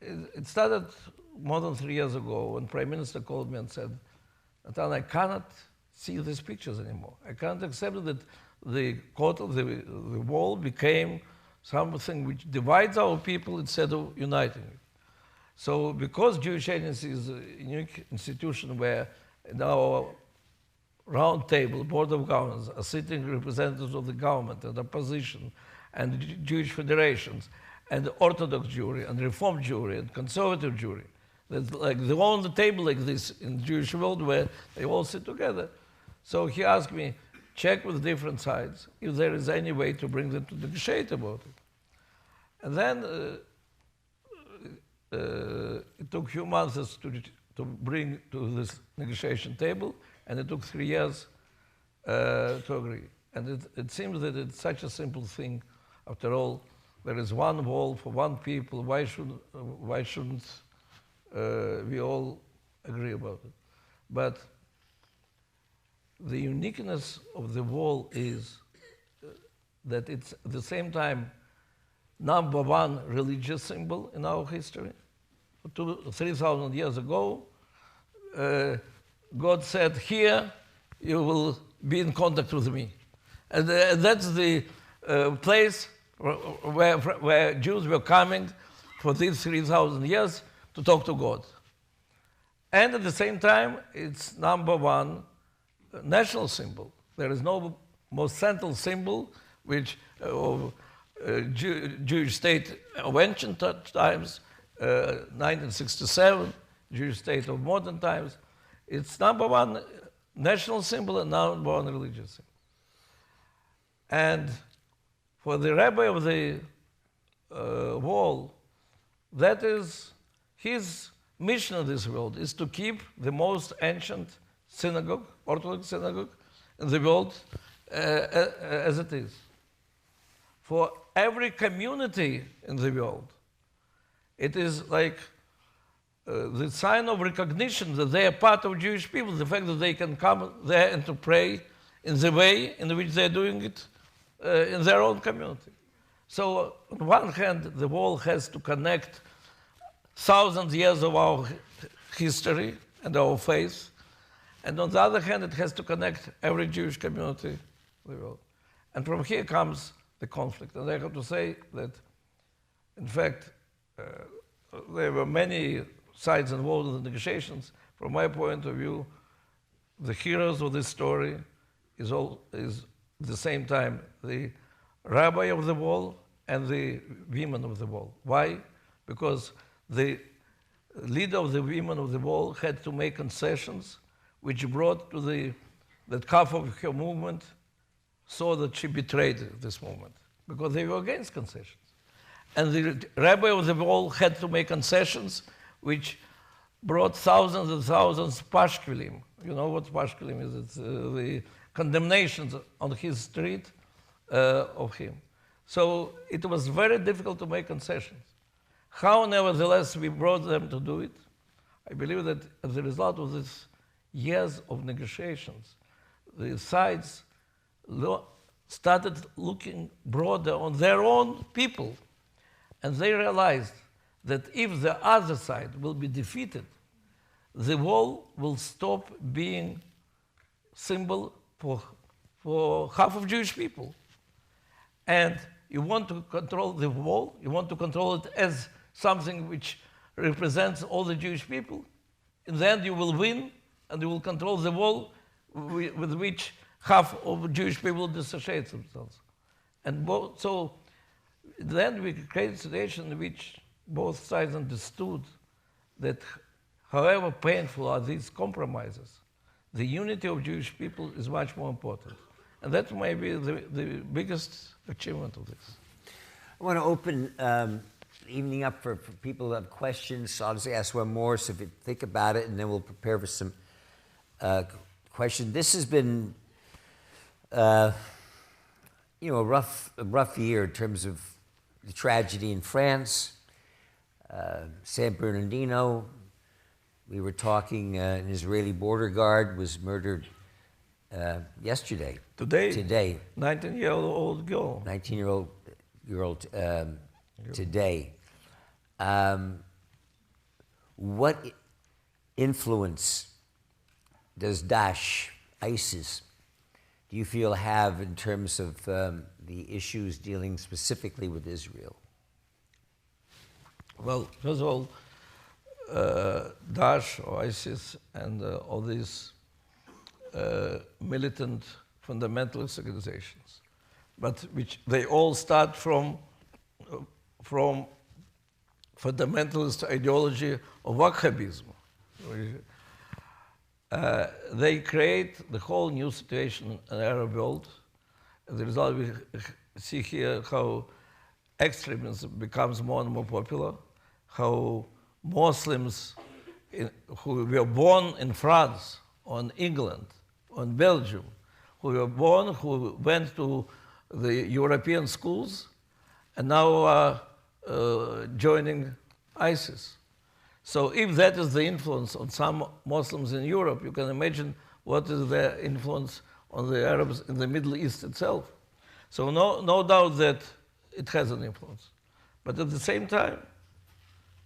it started more than 3 years ago when Prime Minister called me and said, Natan, I cannot see these pictures anymore. I can't accept that the wall became something which divides our people instead of uniting it. So because Jewish Agency is a unique institution where in our round table, Board of Governors, are sitting representatives of the government and opposition and Jewish federations and Orthodox Jewry and Reformed Jewry and conservative Jewry. That's like they're all on the table like this in the Jewish world where they all sit together. So he asked me, check with different sides if there is any way to bring them to negotiate about it. And then it took a few months to bring to this negotiation table, and it took 3 years to agree. And it seems that it's such a simple thing. After all, there is one wall for one people. Why shouldn't we all agree about it? But the uniqueness of the wall is that it's at the same time number one religious symbol in our history. 3,000 years ago, God said, here you will be in contact with me. And that's the place where Jews were coming for these 3,000 years to talk to God. And at the same time, it's number one national symbol. There is no more central symbol which Jewish state of ancient times, 1967, Jewish state of modern times. It's number one national symbol and number one religious symbol. And for the rabbi of the wall, that is his mission in this world, is to keep the most ancient synagogue, Orthodox synagogue in the world as it is. For every community in the world, It is like the sign of recognition that they are part of Jewish people, the fact that they can come there and to pray in the way in which they're doing it in their own community. So on one hand, the wall has to connect thousands of years of our history and our faith, and on the other hand, it has to connect every Jewish community in the world. And from here comes the conflict. And I have to say that, in fact, there were many sides involved in the negotiations. From my point of view, the heroes of this story is at the same time the rabbi of the wall and the women of the wall. Why? Because the leader of the women of the wall had to make concessions which brought to that half of her movement saw that she betrayed this movement because they were against concessions. And the rabbi of the wall had to make concessions which brought thousands and thousands of pashkelim. You know what pashkelim is? It's the condemnations on his street of him. So it was very difficult to make concessions. How, nevertheless, we brought them to do it? I believe that as a result of these years of negotiations, the sides started looking broader on their own people. And they realized that if the other side will be defeated, the wall will stop being symbol for half of Jewish people. And you want to control the wall, you want to control it as something which represents all the Jewish people. In the end, you will win, and you will control the wall with which half of Jewish people dissociate themselves. And so then we created a situation in which both sides understood that however painful are these compromises, the unity of Jewish people is much more important. And that may be the biggest achievement of this. I want to open the evening up for people who have questions. So I'll just ask one more, so if you think about it, and then we'll prepare for some questions. This has been a rough year in terms of the tragedy in France, San Bernardino. We were talking, an Israeli border guard was murdered yesterday. Today. 19-year-old girl. 19-year-old girl today. What influence does Daesh, ISIS, do you feel have in terms of the issues dealing specifically with Israel? Well, first of all, Daesh or ISIS and all these militant fundamentalist organizations, but which they all start from fundamentalist ideology of Wahhabism. They create the whole new situation in the Arab world. As a result, we see here how extremism becomes more and more popular, how Muslims who were born in France, or in England, or in Belgium, who went to the European schools, and now are joining ISIS. So if that is the influence on some Muslims in Europe, you can imagine what is their influence on the Arabs in the Middle East itself. So no doubt that it has an influence. But at the same time,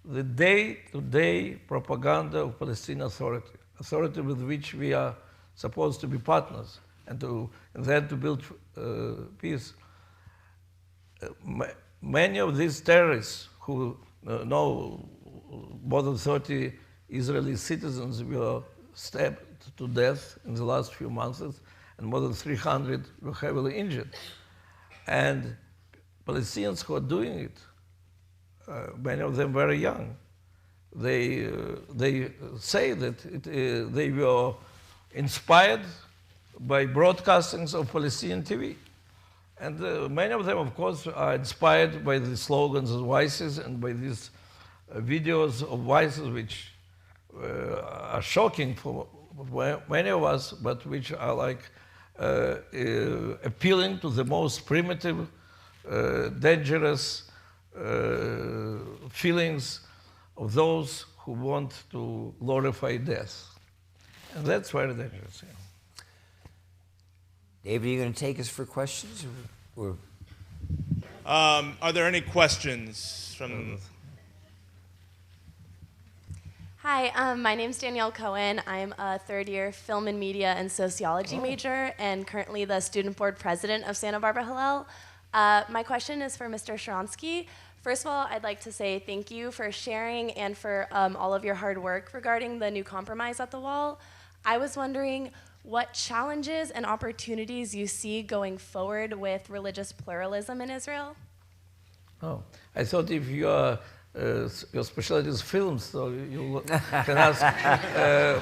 the day-to-day propaganda of Palestinian authority with which we are supposed to be partners and then to build peace, many of these terrorists who know more than 30 Israeli citizens were stabbed to death in the last few months, and more than 300 were heavily injured. And Palestinians who are doing it, many of them very young, they say that they were inspired by broadcastings of Palestinian TV. And many of them, of course, are inspired by the slogans of ISIS and by these videos of ISIS, which are shocking for many of us, but which are like appealing to the most primitive, dangerous feelings of those who want to glorify death. And that's very dangerous. Yeah. David, are you going to take us for questions? Or? Are there any questions from... Hi, my name's Danielle Cohen. I'm a third-year film and media and sociology major and currently the student board president of Santa Barbara Hillel. My question is for Mr. Sharansky. First of all, I'd like to say thank you for sharing and for all of your hard work regarding the new compromise at the wall. I was wondering what challenges and opportunities you see going forward with religious pluralism in Israel? Oh, I thought if you are your specialty is films, so you can ask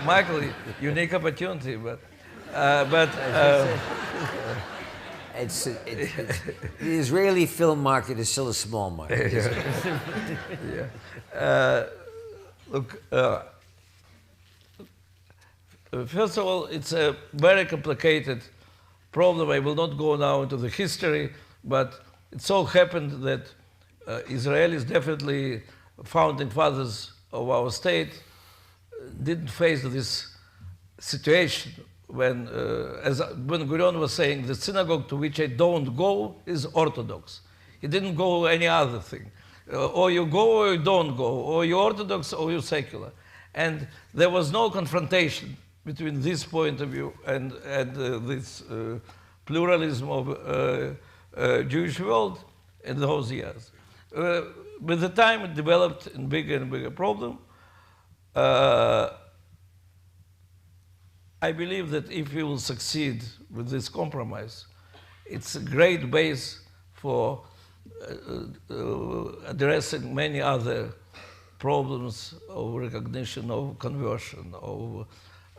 Michael. Unique opportunity, but the Israeli film market is still a small market. Yeah. Look, first of all, it's a very complicated problem. I will not go now into the history, but it so happened that Israelis, definitely founding fathers of our state, didn't face this situation when Ben-Gurion was saying, the synagogue to which I don't go is Orthodox. He didn't go any other thing. Or you go or you don't go, or you're Orthodox or you're secular. And there was no confrontation between this point of view and this pluralism of Jewish world in those years. With the time, it developed in bigger and bigger problem. I believe that if we will succeed with this compromise, it's a great base for addressing many other problems of recognition, of conversion, of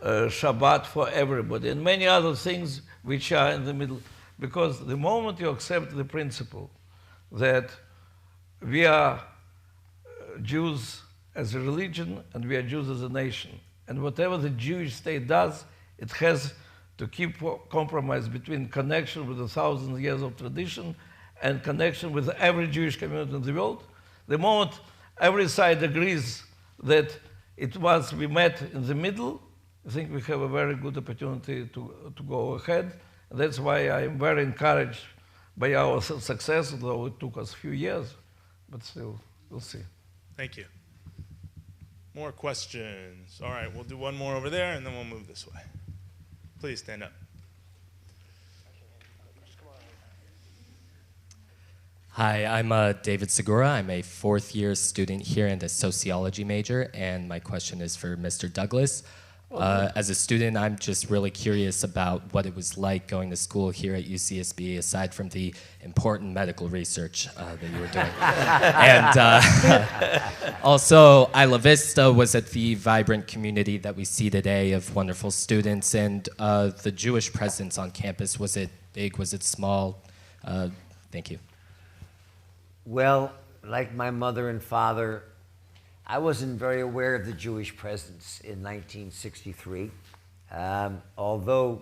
Shabbat for everybody, and many other things which are in the middle. Because the moment you accept the principle that we are Jews as a religion and we are Jews as a nation, and whatever the Jewish state does, it has to keep compromise between connection with 1,000 years of tradition and connection with every Jewish community in the world. The moment every side agrees that it must be met in the middle, I think we have a very good opportunity to go ahead. And that's why I am very encouraged by our success, though it took us a few years, but still, we'll see. Thank you. More questions. All right, we'll do one more over there, and then we'll move this way. Please stand up. Hi, I'm David Segura. I'm a fourth-year student here and a sociology major, and my question is for Mr. Douglas. As a student, I'm just really curious about what it was like going to school here at UCSB, aside from the important medical research that you were doing. And also, Isla Vista was at the vibrant community that we see today of wonderful students, and the Jewish presence on campus, was it big, was it small? Thank you. Well, like my mother and father, I wasn't very aware of the Jewish presence in 1963, although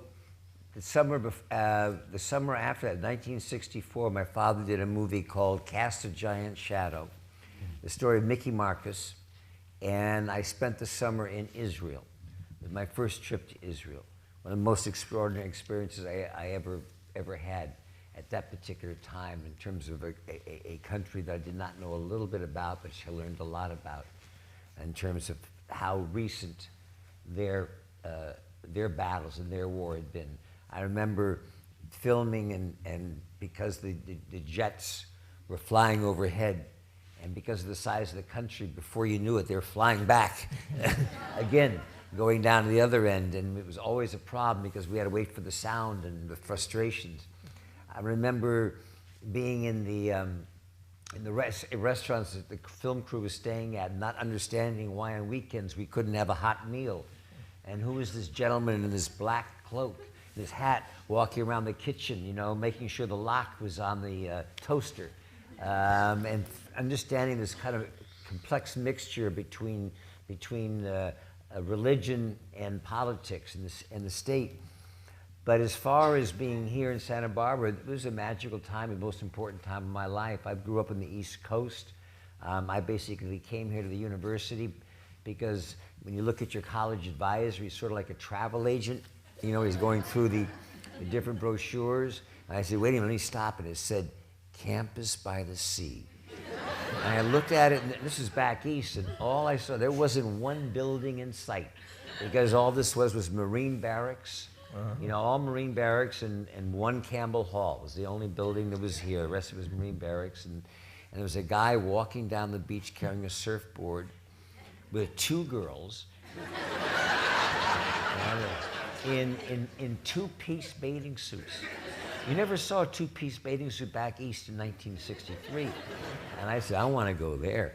the summer after that, 1964, my father did a movie called Cast a Giant Shadow, the story of Mickey Marcus, and I spent the summer in Israel. It was my first trip to Israel, one of the most extraordinary experiences I ever had at that particular time, in terms of a country that I did not know a little bit about, but I learned a lot about, in terms of how recent their battles and their war had been. I remember filming, and because the jets were flying overhead, and because of the size of the country, before you knew it, they were flying back again, going down to the other end, and it was always a problem because we had to wait for the sound and the frustrations. I remember being in the restaurants that the film crew was staying at, not understanding why on weekends we couldn't have a hot meal. And who was this gentleman in this black cloak, this hat, walking around the kitchen, you know, making sure the lock was on the toaster. And understanding this kind of complex mixture between religion and politics and the state. But as far as being here in Santa Barbara, it was a magical time, the most important time of my life. I grew up on the East Coast. I basically came here to the university because when you look at your college advisor, he's sort of like a travel agent. You know, he's going through the different brochures. And I said, wait a minute, let me stop. And it said, Campus by the Sea. And I looked at it, and this is back east, and all I saw, there wasn't one building in sight, because all this was Marine barracks. You know, all Marine barracks, and one Campbell Hall was the only building that was here. The rest of it was Marine barracks, and there was a guy walking down the beach carrying a surfboard with two girls in two-piece bathing suits. You never saw a two-piece bathing suit back east in 1963. And I said, I want to go there.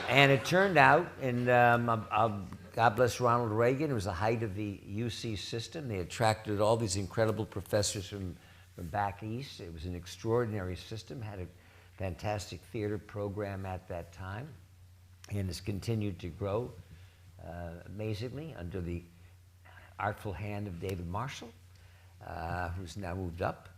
And it turned out, and God bless Ronald Reagan, it was the height of the UC system. They attracted all these incredible professors from back east. It was an extraordinary system, had a fantastic theater program at that time, and has continued to grow amazingly under the artful hand of David Marshall, who's now moved up.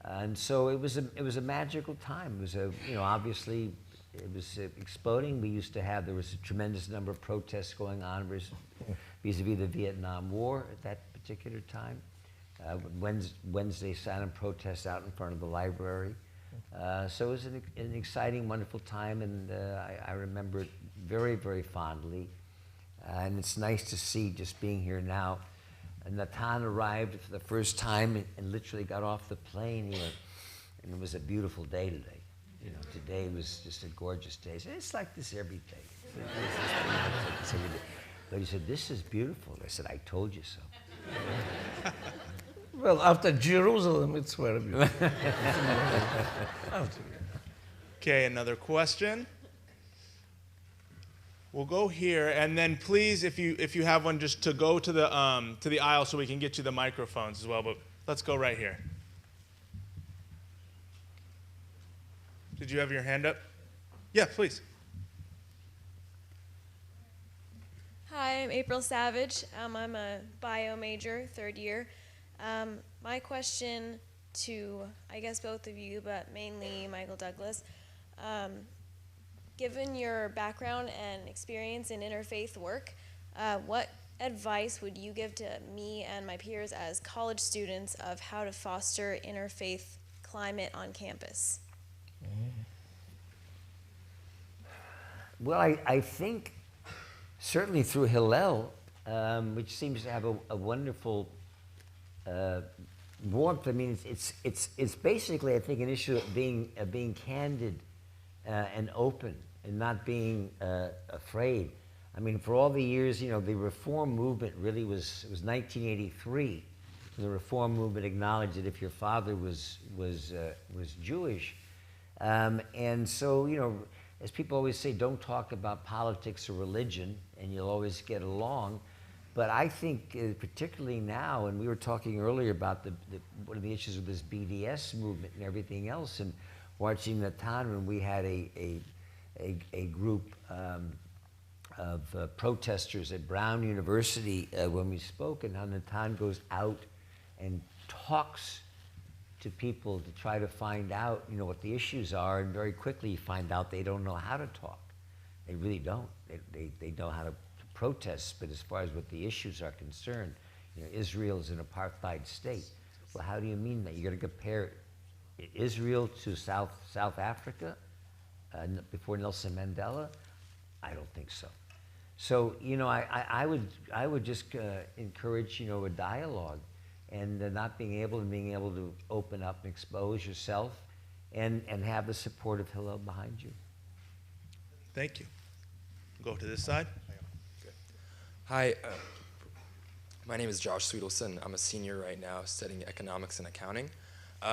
And so it was a magical time. It was obviously it was exploding. There was a tremendous number of protests going on vis-a-vis the Vietnam War at that particular time. Wednesday silent protests out in front of the library. So it was an exciting, wonderful time, and I remember it very, very fondly. And it's nice to see, just being here now. And Natan arrived for the first time and literally got off the plane. And it was a beautiful day today. You know, today was just a gorgeous day. So it's like this every day. But he said, this is beautiful. I said, I told you so. Well, after Jerusalem, it's very beautiful. Okay, another question. We'll go here, and then please, if you have one, just to go to the aisle so we can get you the microphones as well. But let's go right here. Did you have your hand up? Yeah, please. Hi, I'm April Savage. I'm a bio major, third year. My question to, I guess, both of you, but mainly Michael Douglas. Given your background and experience in interfaith work, what advice would you give to me and my peers as college students of how to foster interfaith climate on campus? Well, I think certainly through Hillel, which seems to have a wonderful warmth. I mean, it's basically, I think, an issue of being candid and open and not being afraid. I mean, for all the years, you know, the Reform movement really was 1983. The Reform movement acknowledged that if your father was Jewish, and so, you know, as people always say, don't talk about politics or religion, and you'll always get along. But I think, particularly now, and we were talking earlier about one of the issues with this BDS movement and everything else, and watching Natan when we had a group of protesters at Brown University when we spoke, and how Natan goes out and talks to people to try to find out, you know, what the issues are, and very quickly you find out they don't know how to talk. They really don't. They know how to protest, but as far as what the issues are concerned, you know, Israel is an apartheid state. Well, how do you mean that? You're going to compare Israel to South Africa before Nelson Mandela? I don't think so. So, you know, I would just encourage, you know, a dialogue, and not being able to open up and expose yourself, and have the support of Hillel behind you. Thank you. Go to this side. Hi, my name is Josh Sweetelson. I'm a senior right now studying economics and accounting.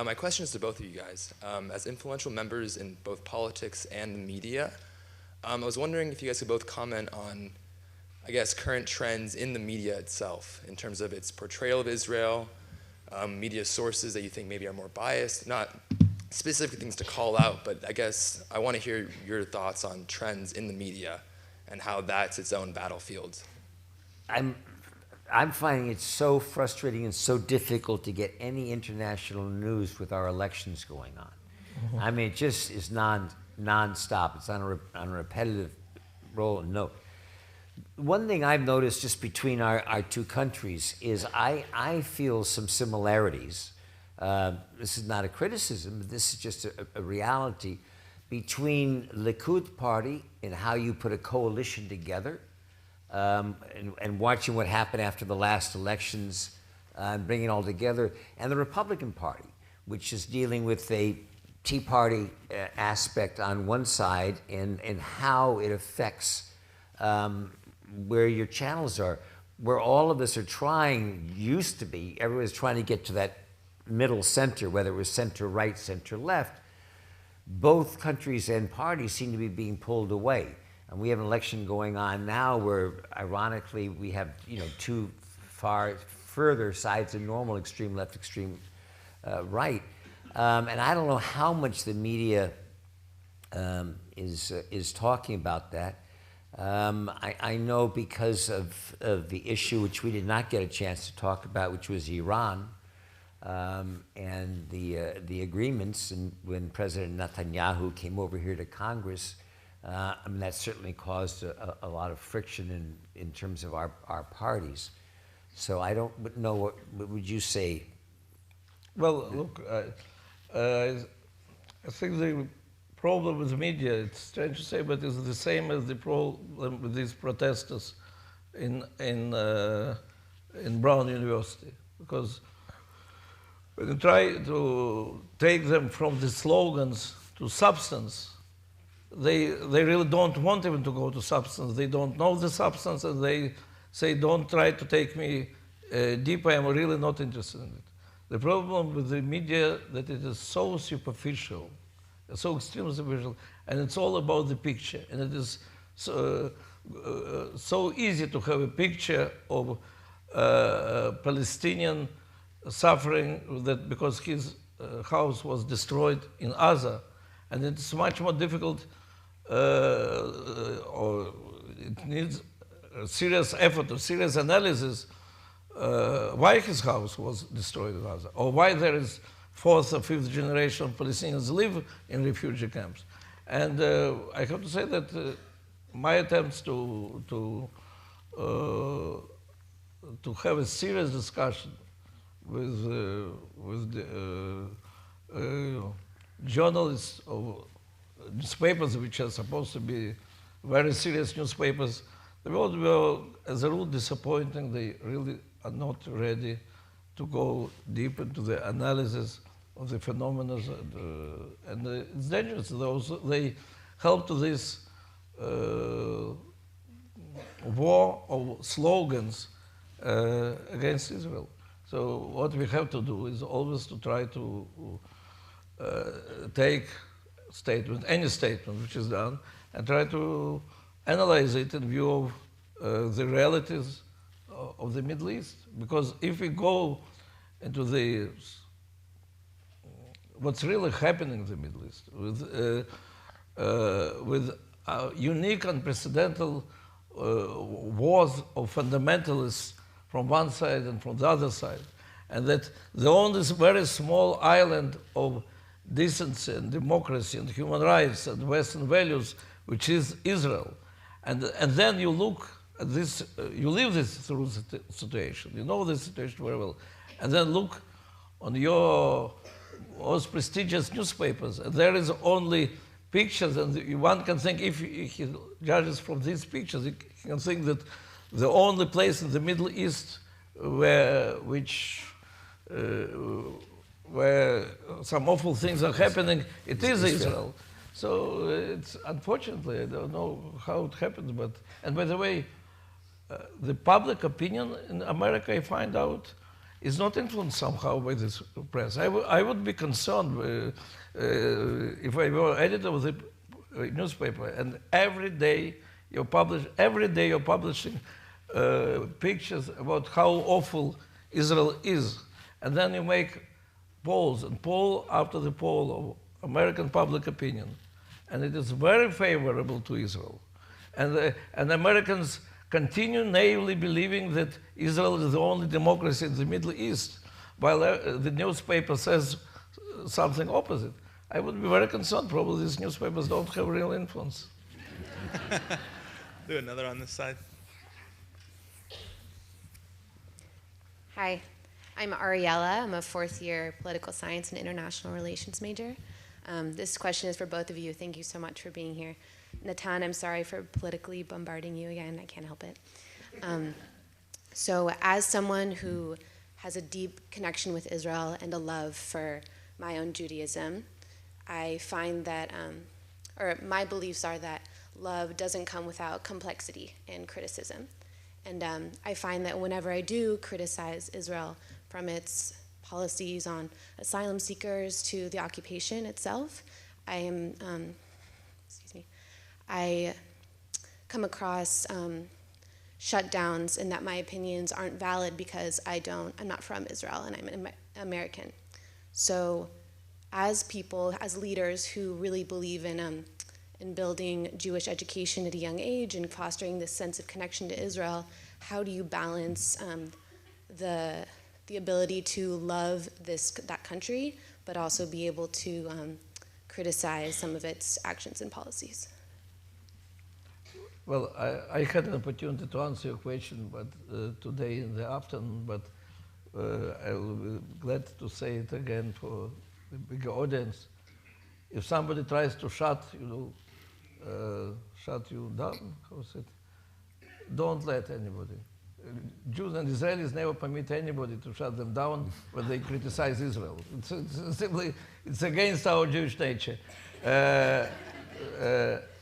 My question is to both of you guys. As influential members in both politics and the media, I was wondering if you guys could both comment on, I guess, current trends in the media itself in terms of its portrayal of Israel, media sources that you think maybe are more biased, not specific things to call out, but I guess I want to hear your thoughts on trends in the media and how that's its own battlefield. I'm finding it so frustrating and so difficult to get any international news with our elections going on. I mean, it just is non-stop. It's on a repetitive roll and note. One thing I've noticed just between our two countries is I feel some similarities. This is not a criticism, but this is just a reality between Likud party and how you put a coalition together, and watching what happened after the last elections, and bringing it all together, and the Republican Party, which is dealing with a Tea Party aspect on one side, and how it affects where your channels are, where all of us are trying, used to be, everyone's trying to get to that middle center, whether it was center right, center left. Both countries and parties seem to be being pulled away. And we have an election going on now where, ironically, we have two further sides of normal, extreme left, extreme right. And I don't know how much the media is talking about that. I know because of the issue which we did not get a chance to talk about, which was Iran, and the agreements, and when President Netanyahu came over here to Congress, I mean, that certainly caused a lot of friction in terms of our parties. So I don't know, what would you say? Well, look, I think the problem with the media, it's strange to say, but it's the same as the problem with these protesters in Brown University. Because when you try to take them from the slogans to substance, they really don't want even to go to substance. They don't know the substance, and they say, don't try to take me deeper, I'm really not interested in it. The problem with the media that it is so superficial, so extremely superficial, and it's all about the picture. And it is so easy to have a picture of Palestinian suffering that because his house was destroyed in Gaza, and it's much more difficult, or it needs a serious effort, a serious analysis why his house was destroyed in Gaza, or why there is fourth or fifth generation Palestinians live in refugee camps. And I have to say that my attempts to have a serious discussion with journalists of newspapers, which are supposed to be very serious newspapers, they were, as a rule, disappointing. They really are not ready to go deep into the analysis of the phenomena, and it's dangerous. They help to this war of slogans against Israel. So what we have to do is always to try to take statement, any statement which is done, and try to analyze it in view of the realities of the Middle East. Because if we go into what's really happening in the Middle East with unique, unprecedented wars of fundamentalists from one side and from the other side, and that the only very small island of decency and democracy and human rights and Western values, which is Israel. And then you look at this, you live this through the situation, you know this situation very well, and then look on your most prestigious newspapers, and there is only pictures, and one can think, if he judges from these pictures, he can think that the only place in the Middle East where some awful things are happening, it is Israel. So it's, unfortunately, I don't know how it happens, but, and by the way, the public opinion in America, I find out, is not influenced somehow by this press. I would be concerned if I were editor of the newspaper, and every day you're publishing pictures about how awful Israel is. And then you make polls, and poll after the poll of American public opinion. And it is very favorable to Israel. And Americans continue naively believing that Israel is the only democracy in the Middle East, while the newspaper says something opposite. I would be very concerned. Probably these newspapers don't have real influence. Do another on this side. Hi, I'm Ariella. I'm a fourth-year political science and international relations major. This question is for both of you. Thank you so much for being here. Natan, I'm sorry for politically bombarding you again. I can't help it. So as someone who has a deep connection with Israel and a love for my own Judaism, I find that, or my beliefs are that love doesn't come without complexity and criticism. And I find that whenever I do criticize Israel, from its policies on asylum seekers to the occupation itself, I come across shutdowns and that my opinions aren't valid because I'm not from Israel and I'm an American. So as people, as leaders who really believe in building Jewish education at a young age and fostering this sense of connection to Israel, how do you balance the ability to love that country, but also be able to criticize some of its actions and policies? Well, I had an opportunity to answer your question, but today in the afternoon, but I will be glad to say it again for the bigger audience. If somebody tries to shut you down, how is it? Don't let anybody. Jews and Israelis never permit anybody to shut them down when they criticize Israel. It's against our Jewish nature.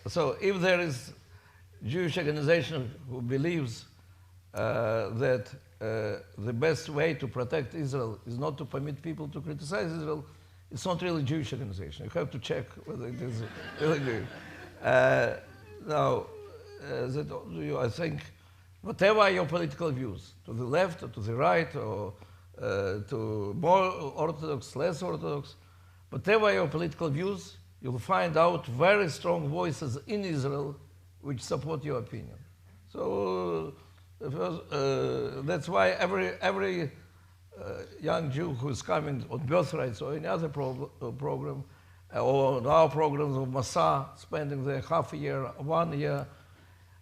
So if there is Jewish organization who believes that the best way to protect Israel is not to permit people to criticize Israel, it's not really a Jewish organization. You have to check whether it is really Jewish. Now, I think whatever are your political views, to the left or to the right, or to more Orthodox, less Orthodox, whatever are your political views, you'll find out very strong voices in Israel which support your opinion. So that's why every young Jew who's coming on birthrights or any other program, or on our programs of Masa, spending there half a year, 1 year,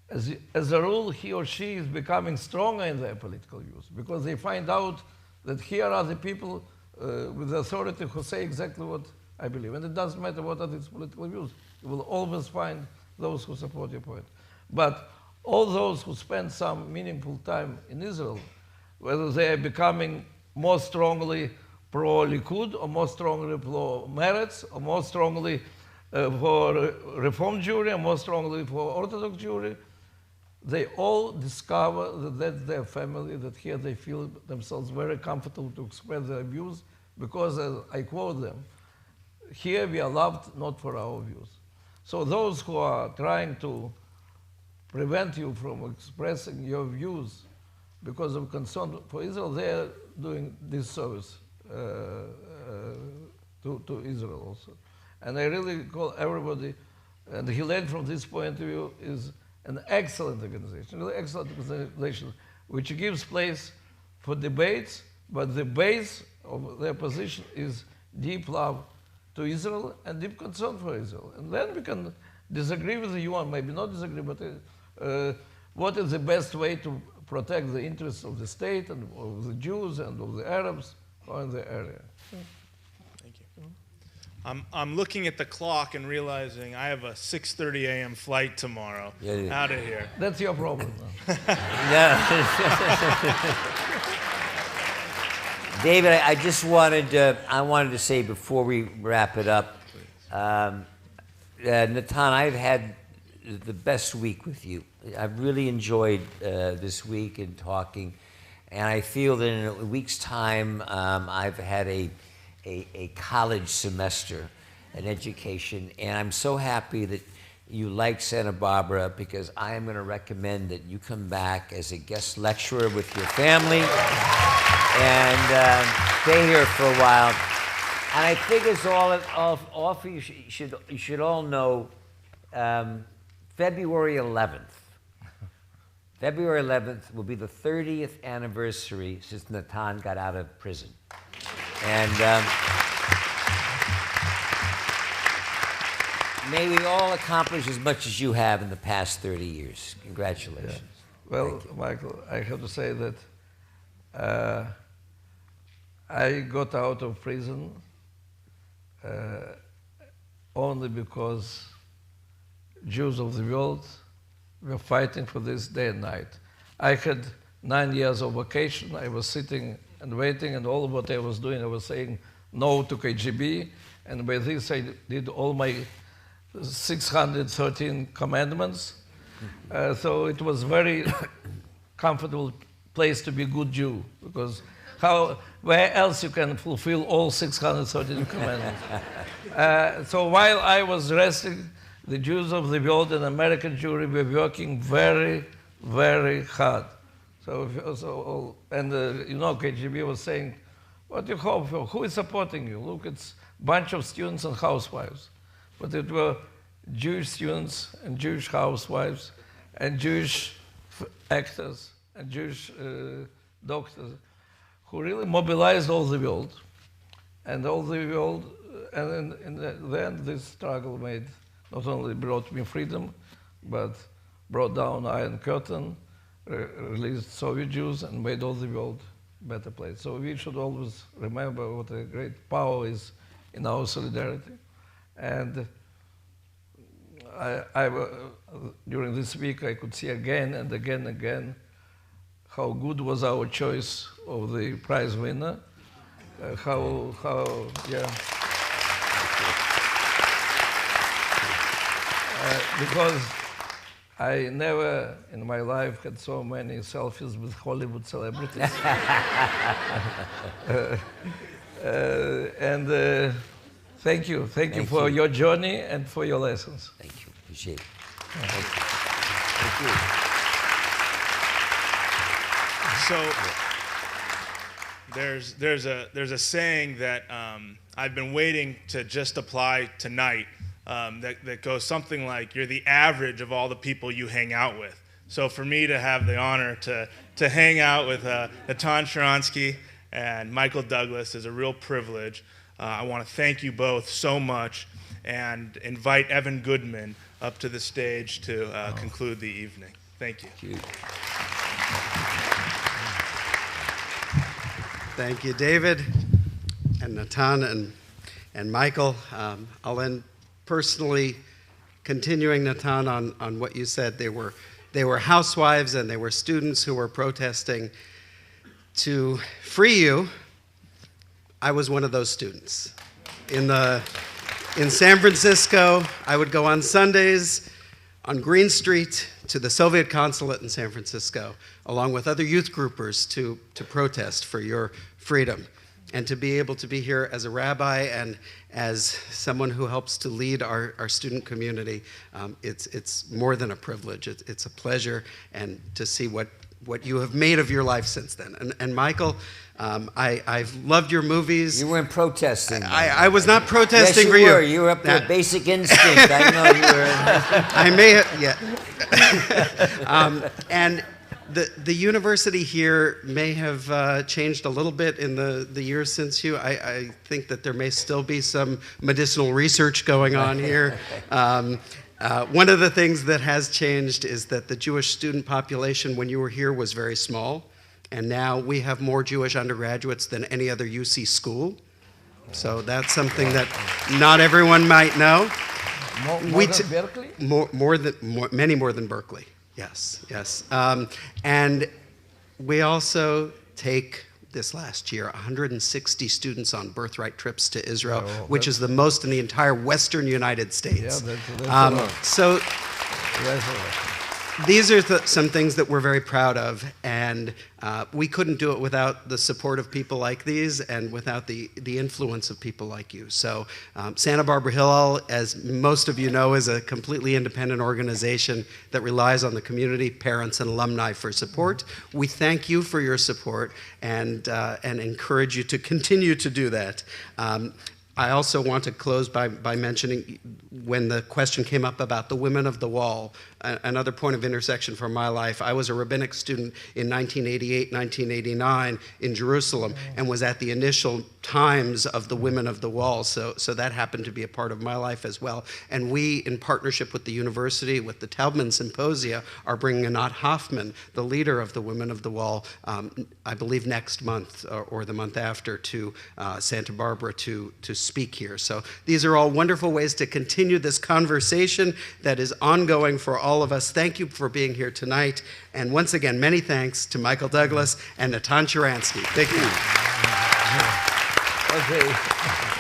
as a rule, he or she is becoming stronger in their political views because they find out that here are the people with authority who say exactly what I believe. And it doesn't matter what are these political views. You will always find those who support your point. But all those who spend some meaningful time in Israel, whether they are becoming more strongly pro-Likud, or more strongly pro-Meretz, or more strongly for Reform Jewry, or more strongly for Orthodox Jewry, they all discover that that's their family, that here they feel themselves very comfortable to express their views, because, as I quote them, here we are loved not for our views. So those who are trying to prevent you from expressing your views because of concern for Israel, they are doing this service to Israel also. And I really call everybody, and Hillel from this point of view is an excellent organization, really excellent organization, which gives place for debates, but the base of their position is deep love to Israel and deep concern for Israel. And then we can disagree with you, or maybe not disagree, but what is the best way to protect the interests of the state and of the Jews and of the Arabs who are in the area. Thank you. I'm looking at the clock and realizing I have a 6:30 a.m. flight tomorrow out of here. That's your problem. David, I just wanted to say before we wrap it up, Natan, I've had the best week with you. I've really enjoyed this week and talking, and I feel that in a week's time, I've had a college semester, an education, and I'm so happy that you like Santa Barbara, because I am going to recommend that you come back as a guest lecturer with your family and stay here for a while. And I think it's all for you. You should all know February 11th February 11th will be the 30th anniversary since Natan got out of prison. And may we all accomplish as much as you have in the past 30 years. Congratulations. Yeah. Well, Michael, I have to say that I got out of prison only because Jews of the world were fighting for this day and night. I had 9 years of vacation. I was sitting and waiting, and all of what I was doing, I was saying no to KGB, and by this I did all my 613 commandments. So it was very comfortable place to be a good Jew, because where else you can fulfill all 613 commandments? So while I was resting, the Jews of the world and American Jewry were working very, very hard. KGB was saying, what do you hope for? Who is supporting you? Look, it's a bunch of students and housewives. But it were Jewish students and Jewish housewives and Jewish actors and Jewish doctors who really mobilized all the world. And all the world, and in the end, this struggle not only brought me freedom, but brought down Iron Curtain, released Soviet Jews, and made all the world a better place. So we should always remember what a great power is in our solidarity. And during this week, I could see again and again and again how good was our choice of the prize winner, because I never in my life had so many selfies with Hollywood celebrities. Thank you for your journey and for your lessons. Thank you. Appreciate it. Thank you. So there's a saying that I've been waiting to just apply tonight that goes something like, you're the average of all the people you hang out with. So for me to have the honor to hang out with Natan Sharansky and Michael Douglas is a real privilege. I want to thank you both so much and invite Evan Goodman up to the stage to conclude the evening. Thank you. Thank you. Thank you, David and Natan and Michael. I'll end personally continuing, Natan, on what you said. They were housewives and they were students who were protesting to free you. I was one of those students. In San Francisco, I would go on Sundays on Green Street to the Soviet consulate in San Francisco, along with other youth groupers to protest for your freedom. And to be able to be here as a rabbi and as someone who helps to lead our student community, it's more than a privilege. It's a pleasure, and to see what you have made of your life since then. And Michael, I've loved your movies. You weren't protesting. I was not protesting yes, you for were. you. You were up there, Basic Instinct. I know you were. I may have, yeah. And the university here may have changed a little bit in the years since you. I think that there may still be some medicinal research going on here. One of the things that has changed is that the Jewish student population when you were here was very small, and now we have more Jewish undergraduates than any other UC school. So that's something that not everyone might know. More than Berkeley? Many more than Berkeley. Yes. And we also take, this last year, 160 students on birthright trips to Israel, which is the most in the entire Western United States. Yeah, that's a lot. So That's a lot. these are some things that we're very proud of, and we couldn't do it without the support of people like these and without the influence of people like you. So Santa Barbara Hillel, as most of you know, is a completely independent organization that relies on the community, parents, and alumni for support. We thank you for your support and encourage you to continue to do that. I also want to close by mentioning when the question came up about the women of the wall, another point of intersection for my life. I was a rabbinic student in 1988, 1989 in Jerusalem and was at the initial times of the women of the wall. So that happened to be a part of my life as well. And we, in partnership with the university, with the Taubman Symposia, are bringing Anat Hoffman, the leader of the Women of the Wall, I believe next month or the month after, to Santa Barbara to speak here. So these are all wonderful ways to continue this conversation that is ongoing for all of us. Thank you for being here tonight. And once again, many thanks to Michael Douglas and Natan Sharansky. Thank you. Okay.